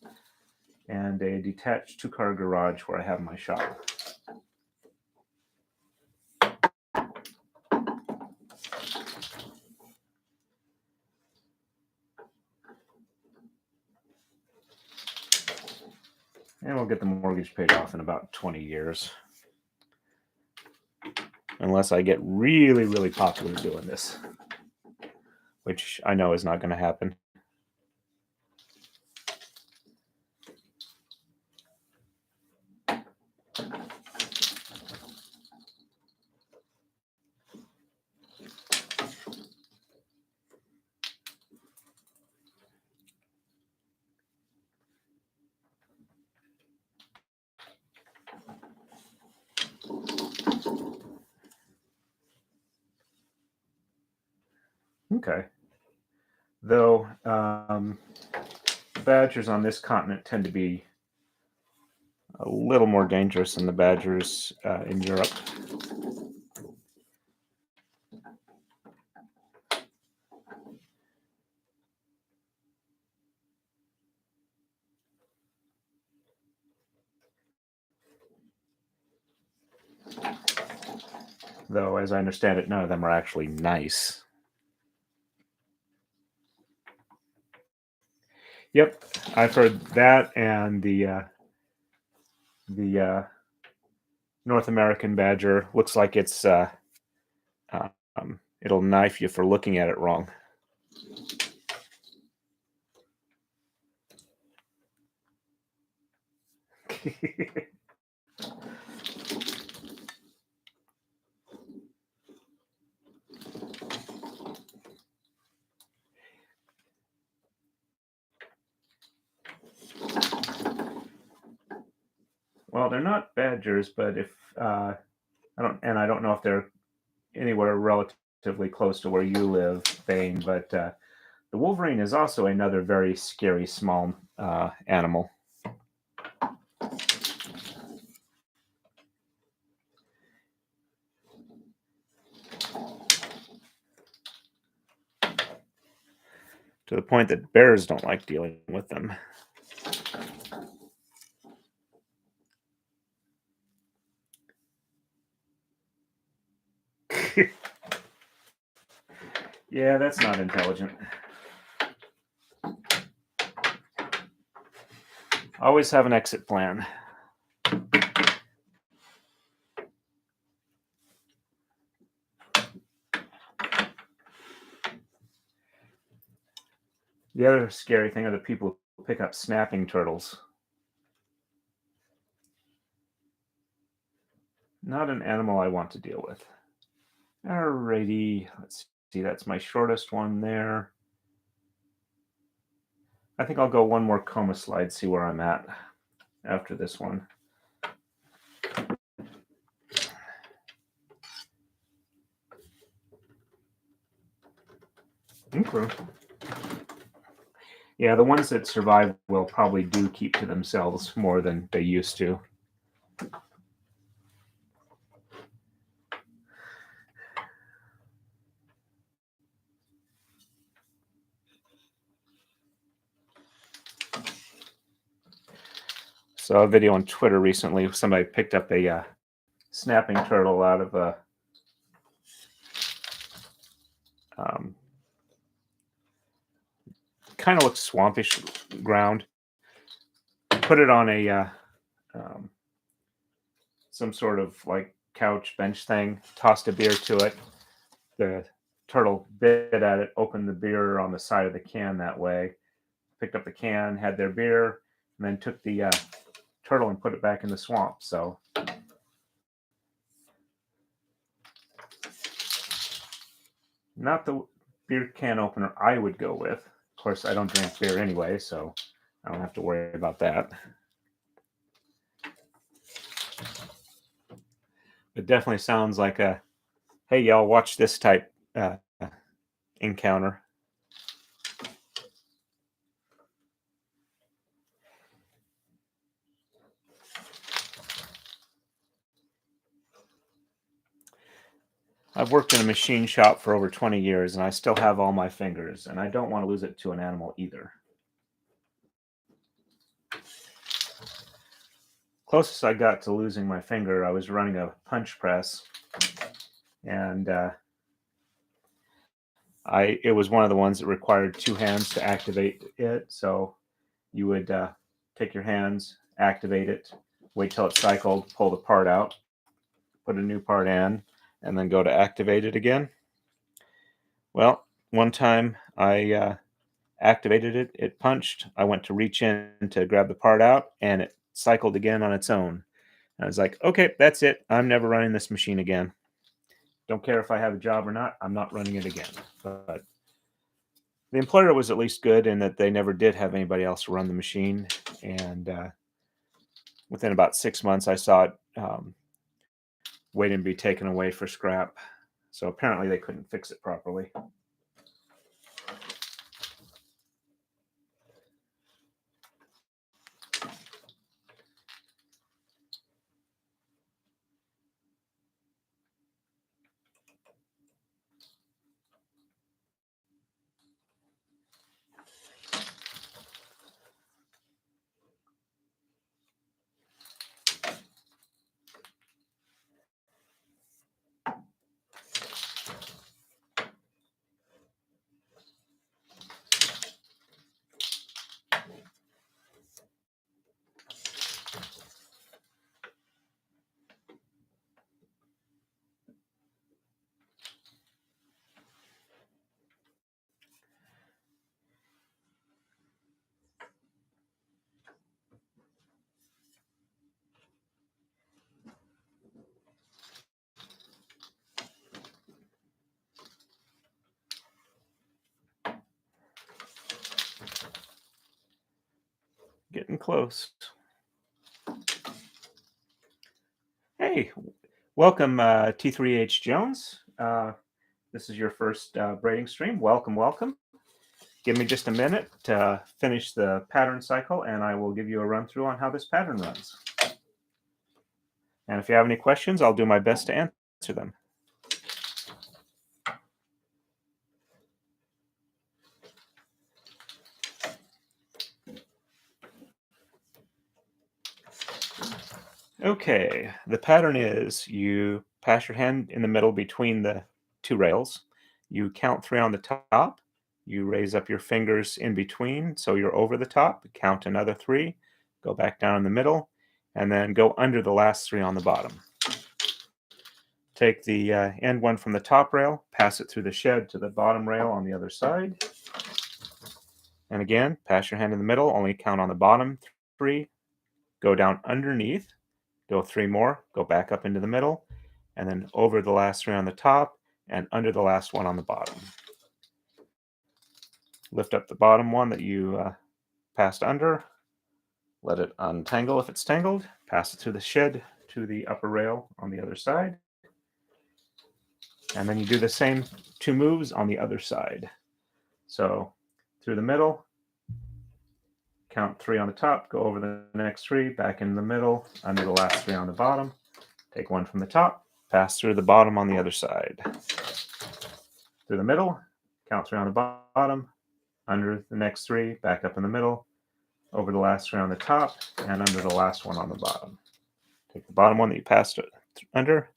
and a detached two-car garage where I have my shop. And we'll get the mortgage paid off in about 20 years. Unless I get really, really popular doing this, which I know is not going to happen. Okay. Though badgers on this continent tend to be a little more dangerous than the badgers in Europe. Though, as I understand it, none of them are actually nice. Yep, I've heard that, and the North American badger looks like it's it'll knife you for looking at it wrong. Well, they're not badgers, but if I don't know if they're anywhere relatively close to where you live, Bane. But the wolverine is also another very scary small animal. To the point that bears don't like dealing with them. Yeah, that's not intelligent. Always have an exit plan. The other scary thing are the people who pick up snapping turtles. Not an animal I want to deal with. Alrighty, let's see, that's my shortest one there. I think I'll go one more coma slide, see where I'm at after this one. Okay. Yeah, the ones that survive will probably do keep to themselves more than they used to. Saw a video on Twitter recently. Somebody picked up a snapping turtle out of a kind of looks swampish ground. Put it on a some sort of like couch bench thing. Tossed a beer to it. The turtle bit at it. Opened the beer on the side of the can that way. Picked up the can, had their beer, and then took the turtle and put it back in the swamp. So not the beer can opener I would go with. Of course, I don't drink beer anyway, so I don't have to worry about that. It definitely sounds like a, hey, y'all, watch this type encounter. I've worked in a machine shop for over 20 years, and I still have all my fingers, and I don't want to lose it to an animal either. Closest I got to losing my finger, I was running a punch press, and it was one of the ones that required two hands to activate it. So you would take your hands, activate it, wait till it cycled, pull the part out, put a new part in, and then go to activate it again. Well, one time I activated it, it punched. I went to reach in to grab the part out, and it cycled again on its own. And I was like, okay, that's it. I'm never running this machine again. Don't care if I have a job or not. I'm not running it again. But the employer was at least good in that they never did have anybody else run the machine. And within about 6 months, I saw it waiting to be taken away for scrap. So apparently they couldn't fix it properly. getting close. Hey, welcome T3H Jones. This is your first braiding stream. Welcome, welcome. Give me just a minute to finish the pattern cycle, and I will give you a run through on how this pattern runs. And if you have any questions, I'll do my best to answer them. Okay, the pattern is you pass your hand in the middle between the two rails. You count 3 on the top. You raise up your fingers in between so you're over the top. Count another 3. Go back down in the middle. And then go under the last 3 on the bottom. Take the end one from the top rail, pass it through the shed to the bottom rail on the other side. And again, pass your hand in the middle, only count on the bottom 3. Go down underneath, go 3 more, go back up into the middle, and then over the last 3 on the top and under the last one on the bottom. Lift up the bottom one that you passed under, let it untangle if it's tangled, pass it through the shed to the upper rail on the other side. And then you do the same 2 moves on the other side. So through the middle, count 3 on the top, go over the next 3, back in the middle, under the last 3 on the bottom, take 1 from the top, pass through the bottom on the other side. Through the middle, count 3 on the bottom, under the next 3, back up in the middle, over the last 3 on the top, and under the last one on the bottom. Take the bottom one that you passed under,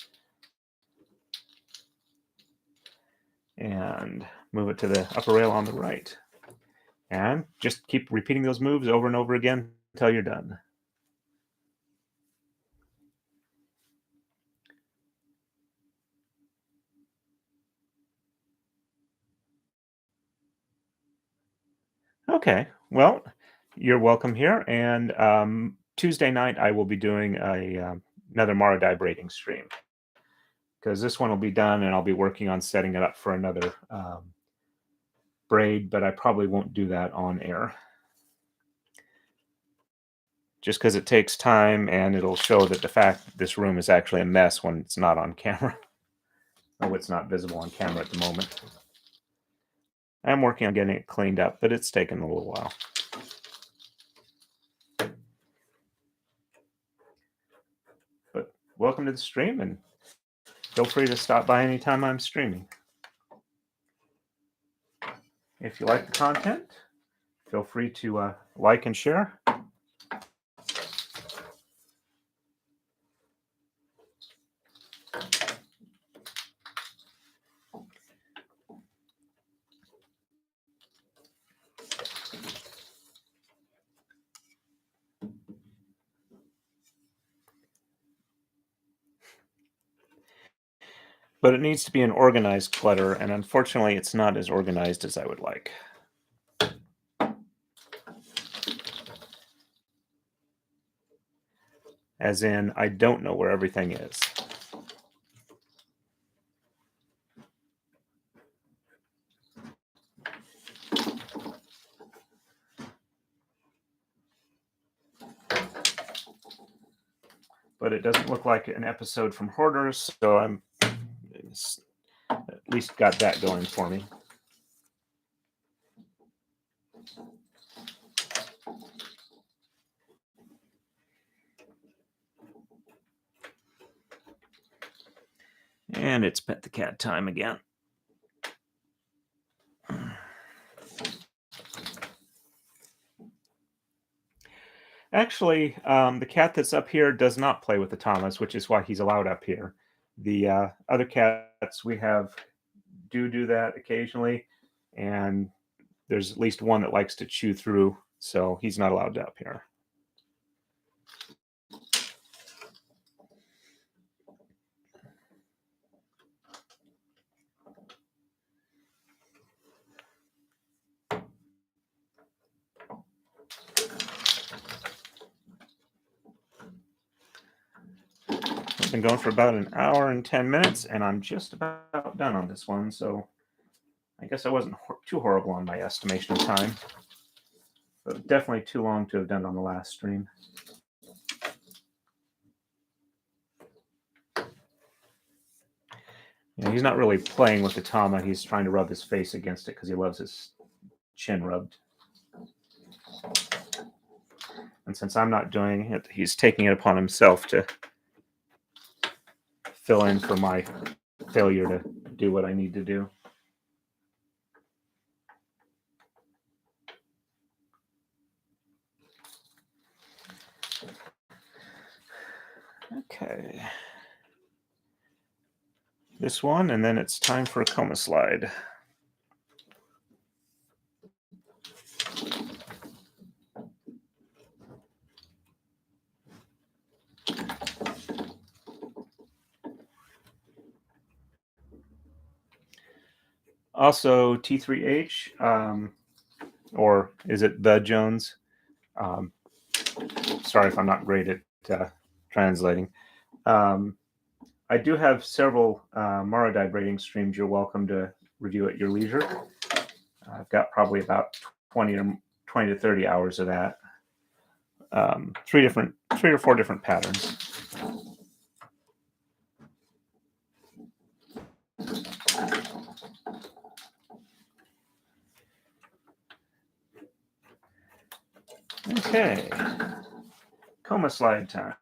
and move it to the upper rail on the right. And just keep repeating those moves over and over again until you're done. Okay, well, you're welcome here. And Tuesday night, I will be doing another marudai braiding stream, because this one will be done and I'll be working on setting it up for another braid, but I probably won't do that on air. Just because it takes time, and it'll show that the fact that this room is actually a mess when it's not on camera. Or it's not visible on camera at the moment. I'm working on getting it cleaned up, but it's taken a little while. But welcome to the stream, and feel free to stop by anytime I'm streaming. If you like the content, feel free to like and share. But it needs to be an organized clutter, and unfortunately it's not as organized as I would like. As in, I don't know where everything is. But it doesn't look like an episode from Hoarders, so I'm at least got that going for me. And it's pet the cat time again. Actually, the cat that's up here does not play with the tamas, which is why he's allowed up here. The other cats we have do that occasionally, and there's at least one that likes to chew through, so he's not allowed up here. I've been going for about an hour and 10 minutes, and I'm just about done on this one, so I guess I wasn't too horrible on my estimation of time. But definitely too long to have done on the last stream. He's not really playing with the tama. He's trying to rub his face against it because he loves his chin rubbed. And since I'm not doing it, he's taking it upon himself to fill in for my failure to do what I need to do. Okay. This one, and then it's time for a coma slide. Also, T3H, or is it the Jones? Sorry if I'm not great at translating. I do have several marudai braiding streams you're welcome to review at your leisure. I've got probably about 20 to 30 hours of that. Three or four different patterns. Okay, coma slide time.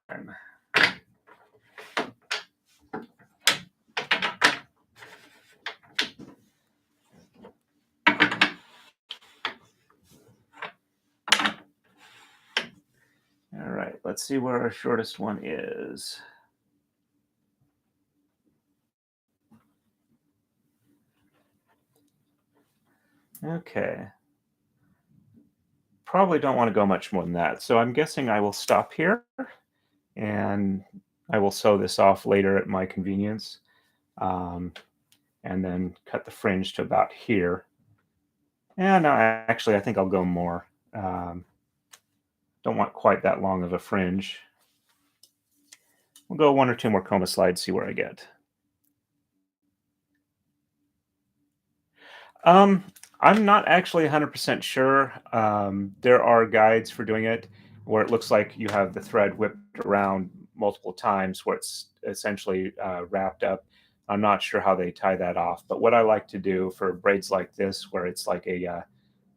All right, let's see where our shortest one is. Okay. Probably don't want to go much more than that. So I'm guessing I will stop here and I will sew this off later at my convenience. And then cut the fringe to about here. And actually, I think I'll go more. Don't want quite that long of a fringe. We'll go one or two more coma slides, see where I get. I'm not actually 100% sure. There are guides for doing it where it looks like you have the thread whipped around multiple times where it's essentially wrapped up. I'm not sure how they tie that off, but what I like to do for braids like this, where it's like a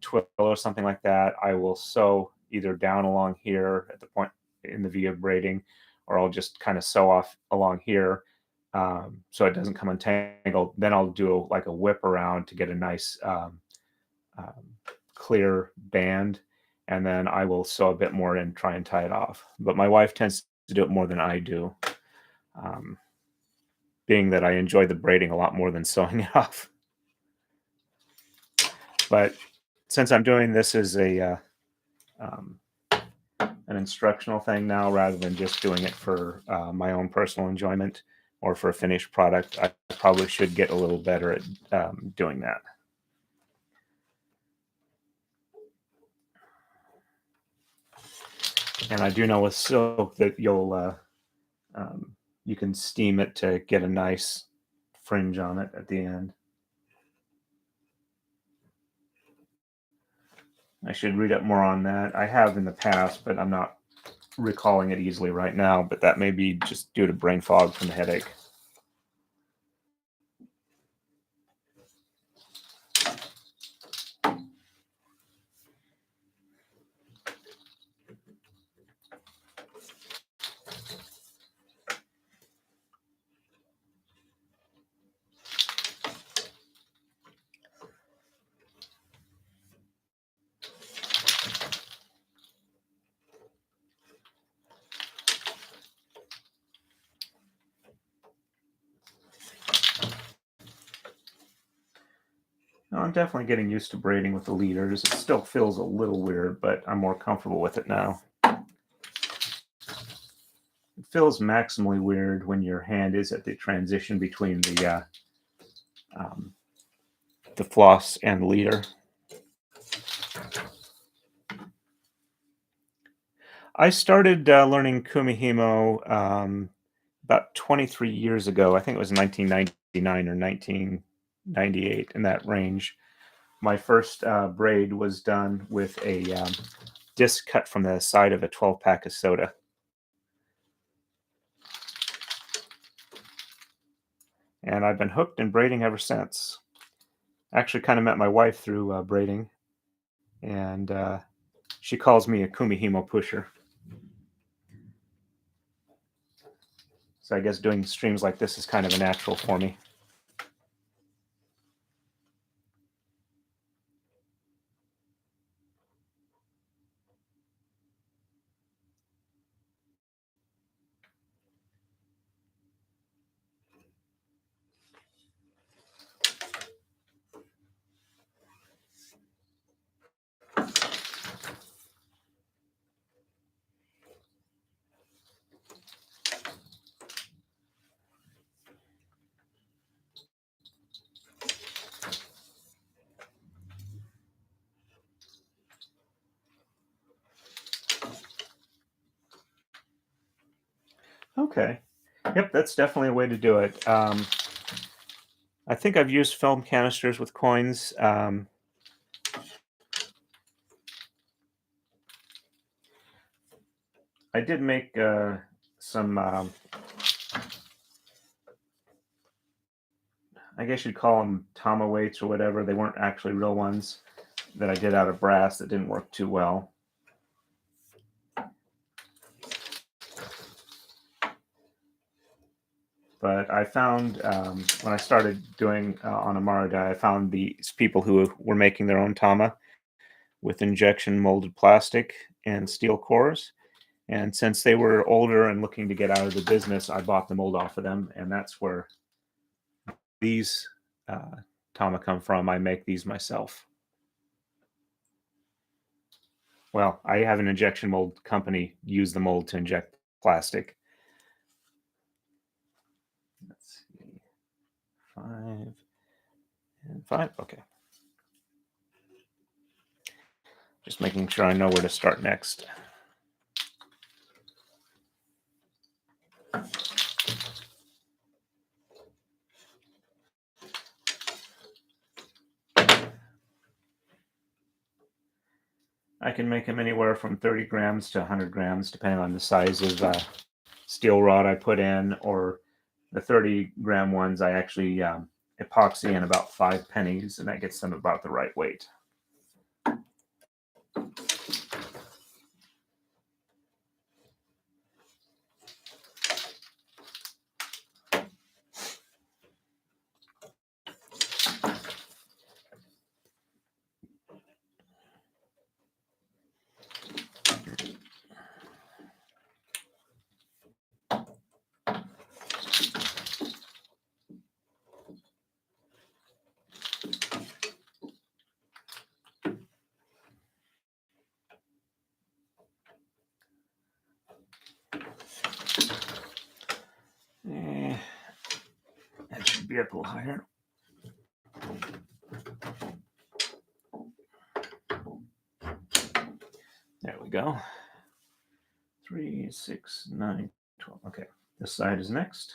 twill or something like that, I will sew either down along here at the point in the V of braiding, or I'll just kind of sew off along here so it doesn't come untangled. Then I'll do like a whip around to get a nice clear band, and then I will sew a bit more and try and tie it off. But my wife tends to do it more than I do, being that I enjoy the braiding a lot more than sewing it off. But since I'm doing this as a an instructional thing now, rather than just doing it for my own personal enjoyment or for a finished product, I probably should get a little better at doing that. And I do know with silk that you'll you can steam it to get a nice fringe on it at the end. I should read up more on that. I have in the past, but I'm not recalling it easily right now. But that may be just due to brain fog from the headache. No, I'm definitely getting used to braiding with the leaders. It still feels a little weird, but I'm more comfortable with it now. It feels maximally weird when your hand is at the transition between the floss and the leader. I started learning Kumihimo about 23 years ago. I think it was 1999 or 1998, in that range. my first braid was done with a disc cut from the side of a 12-pack of soda. And I've been hooked in braiding ever since. Actually kind of met my wife through braiding, and she calls me a Kumihimo pusher. So I guess doing streams like this is kind of a natural for me. Okay. Yep, that's definitely a way to do it. I think I've used film canisters with coins. I did make some, I guess you'd call them tama weights or whatever. They weren't actually real ones that I did out of brass that didn't work too well. But I found when I started doing on a marudai, I found these people who were making their own tama with injection molded plastic and steel cores. And since they were older and looking to get out of the business, I bought the mold off of them. And that's where these tama come from. I make these myself. Well, I have an injection mold company use the mold to inject plastic. Let's see. 5 and 5. Okay. Just making sure I know where to start next. I can make them anywhere from 30 grams to 100 grams, depending on the size of steel rod I put in, or the 30-gram ones I actually epoxy in about 5 pennies, and that gets them about the right weight. That should be up a little higher. There we go. 3, 6, 9, 12. Okay, this side is next.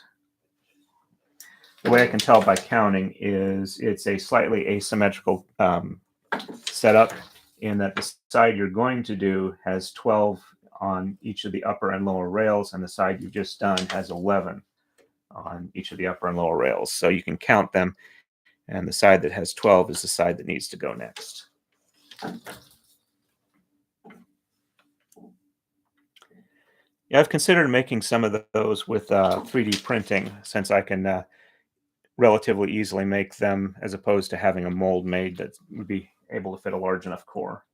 The way I can tell by counting is it's a slightly asymmetrical setup in that the side you're going to do has 12 on each of the upper and lower rails, and the side you've just done has 11 on each of the upper and lower rails. So you can count them, and the side that has 12 is the side that needs to go next. Yeah, I've considered making some of those with 3D printing, since I can relatively easily make them as opposed to having a mold made that would be able to fit a large enough core.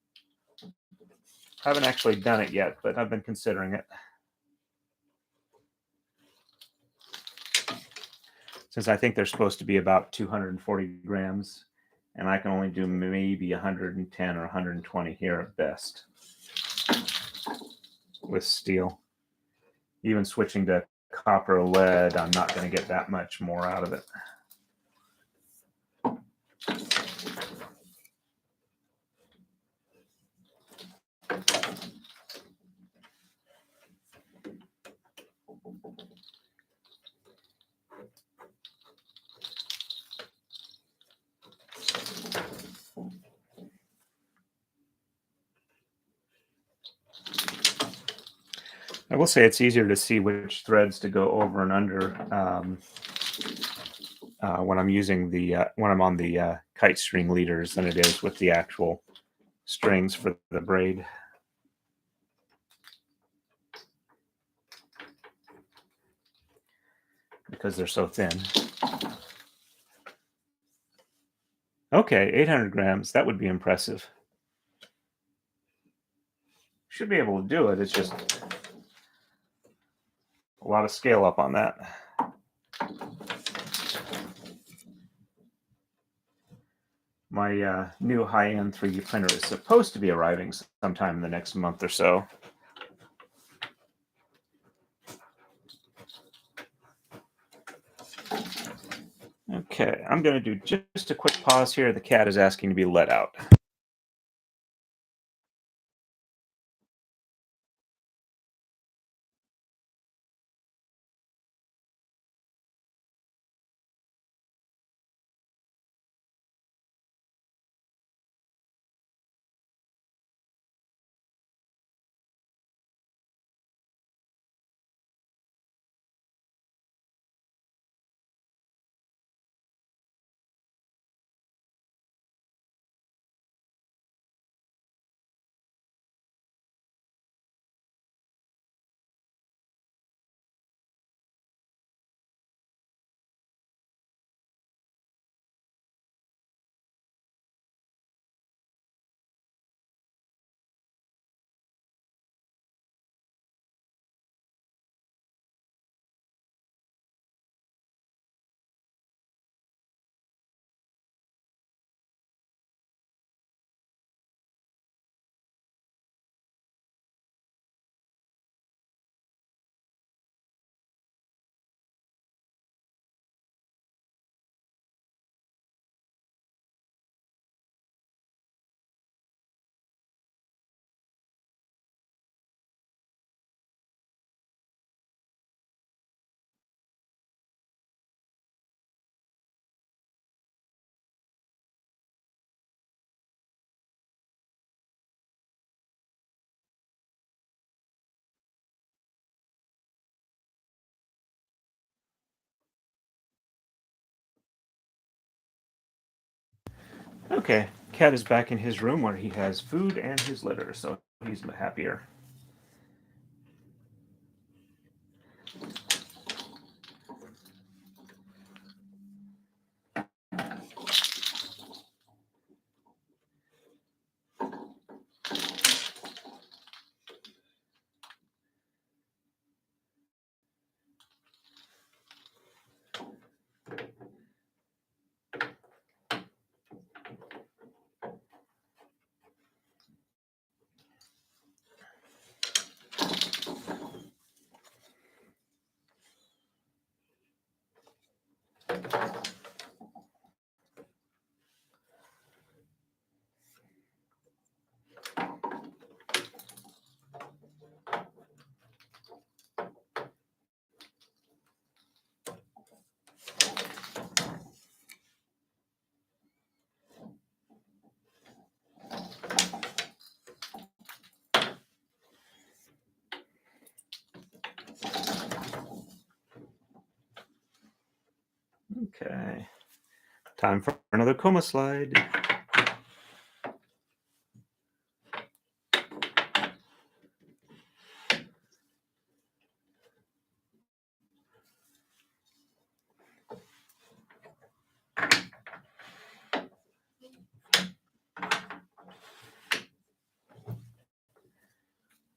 I haven't actually done it yet, but I've been considering it. Since I think they're supposed to be about 240 grams, and I can only do maybe 110 or 120 here at best with steel. Even switching to copper or lead, I'm not going to get that much more out of it. I will say it's easier to see which threads to go over and under when I'm using the when I'm on the kite string leaders than it is with the actual strings for the braid. Because they're so thin. Okay, 800 grams. That would be impressive. Should be able to do it. It's just a lot of scale up on that. My new high-end 3D printer is supposed to be arriving sometime in the next month or so. Okay, I'm going to do just a quick pause here. The cat is asking to be let out. Okay, cat is back in his room where he has food and his litter, so he's happier. Okay, time for another coma slide.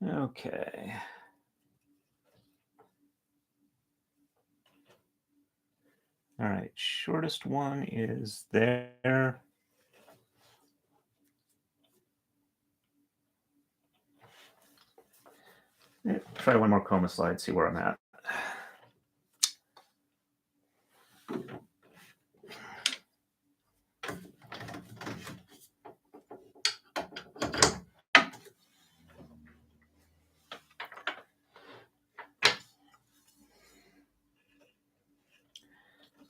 Okay. All right, shortest one is there. Try one more coma slide, see where I'm at.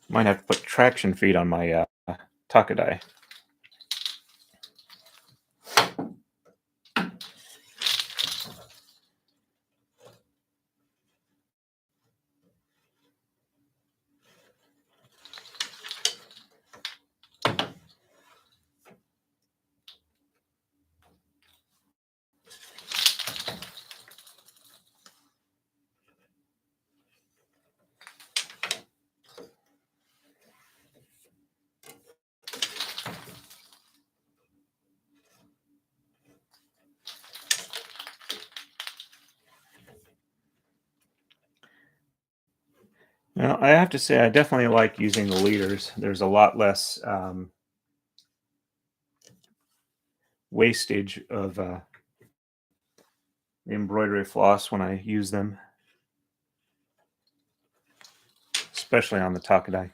Might have to put traction feet on my Takadai. Now, I have to say, I definitely like using the leaders. There's a lot less wastage of the embroidery floss when I use them, especially on the Takadai.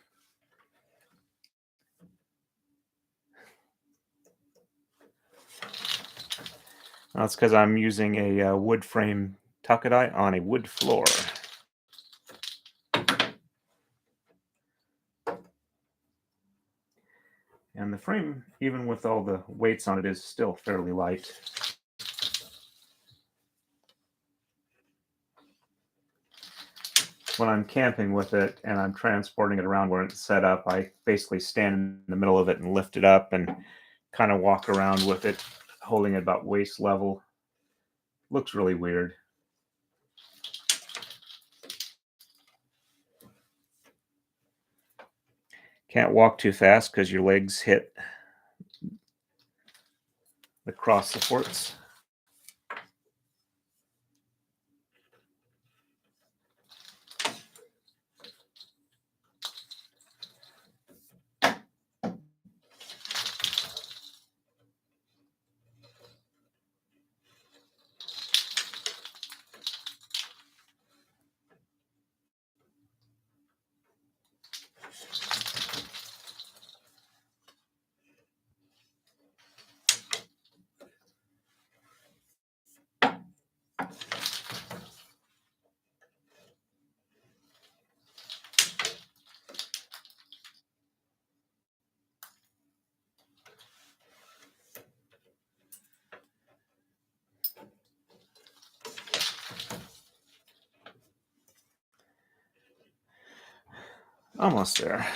That's because I'm using a wood frame Takadai on a wood floor. And the frame, even with all the weights on it, is still fairly light. When I'm camping with it and I'm transporting it around where it's set up, I basically stand in the middle of it and lift it up and kind of walk around with it, holding it about waist level. Looks really weird. Can't walk too fast because your legs hit the cross supports. Almost there.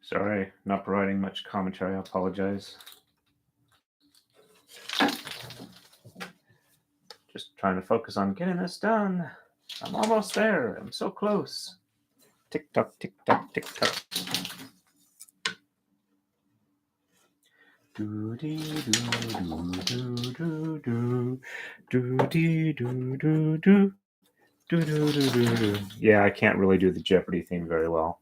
Sorry, not providing much commentary. I apologize. Just trying to focus on getting this done. I'm almost there. I'm so close. Tick tock, tick tock, tick tock. Do dee do do do do do dee do do do do do do do. Yeah, I can't really do the Jeopardy theme very well,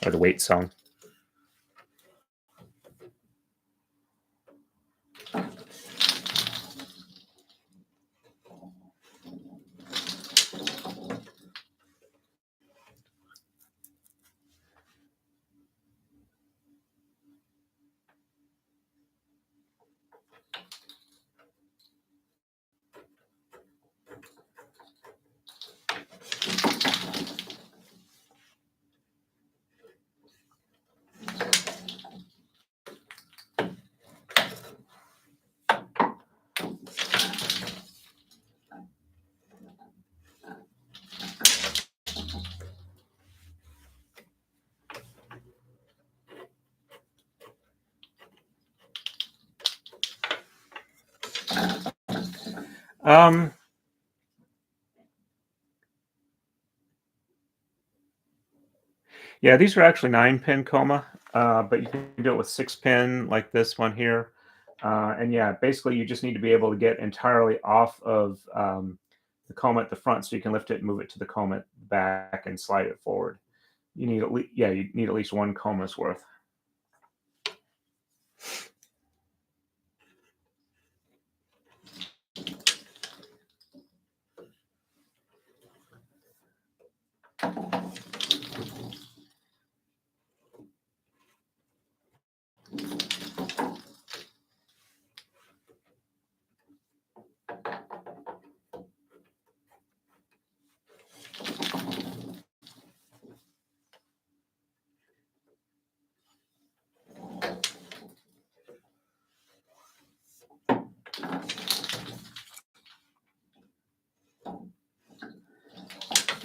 or the wait song. Um, yeah, these are actually 9-pin coma, but you can do it with 6-pin like this one here. And yeah, basically you just need to be able to get entirely off of the comb at the front so you can lift it and move it to the comb at the back and slide it forward. You need at least, yeah, you need at least one comb's worth.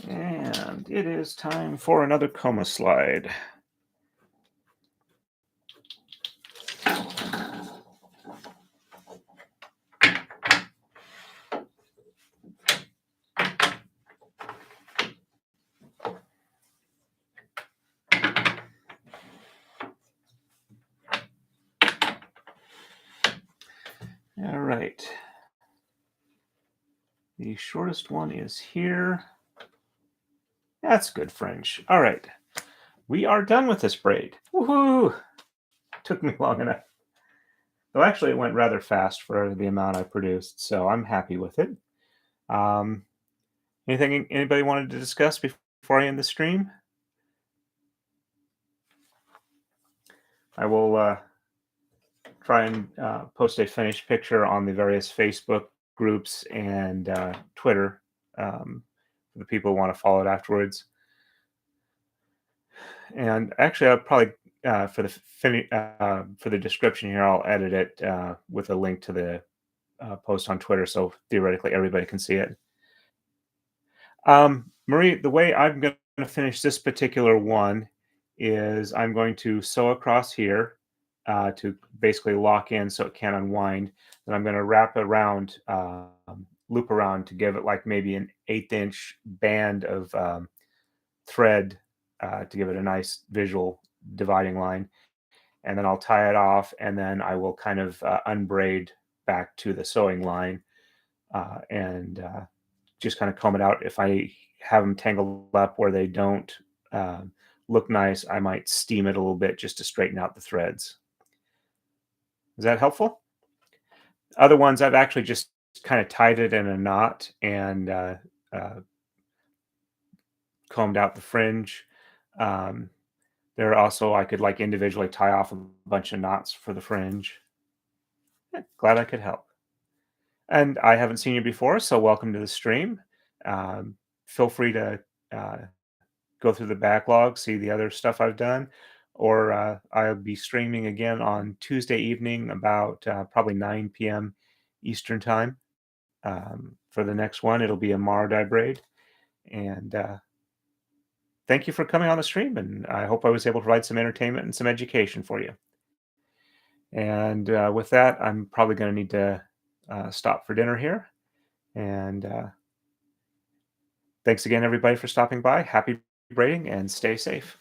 And it is time for another coma slide. All right. The shortest one is here. That's good French. All right. We are done with this braid. Woohoo! Took me long enough. Though actually it went rather fast for the amount I produced, so I'm happy with it. Um, anything anybody wanted to discuss before I end the stream? I will try and post a finished picture on the various Facebook groups and Twitter for the people who want to follow it afterwards. And actually, I'll probably for the description here, I'll edit it with a link to the post on Twitter, so theoretically everybody can see it. Marie, the way I'm going to finish this particular one is I'm going to sew across here to basically lock in so it can't unwind. Then I'm going to wrap around, loop around to give it like maybe an 1/8-inch band of thread to give it a nice visual dividing line. And then I'll tie it off, and then I will kind of unbraid back to the sewing line and just kind of comb it out. If I have them tangled up where they don't look nice, I might steam it a little bit just to straighten out the threads. Is that helpful? Other ones, I've actually just kind of tied it in a knot and uh, combed out the fringe. Um, there are also, I could like individually tie off a bunch of knots for the fringe. Glad I could help. And I haven't seen you before, so welcome to the stream. Feel free to uh, go through the backlog, see the other stuff I've done, or I'll be streaming again on Tuesday evening about probably 9 p.m. Eastern time. For the next one, it'll be a marudai braid. And thank you for coming on the stream, and I hope I was able to provide some entertainment and some education for you. And with that, I'm probably going to need to stop for dinner here. And thanks again, everybody, for stopping by. Happy braiding and stay safe.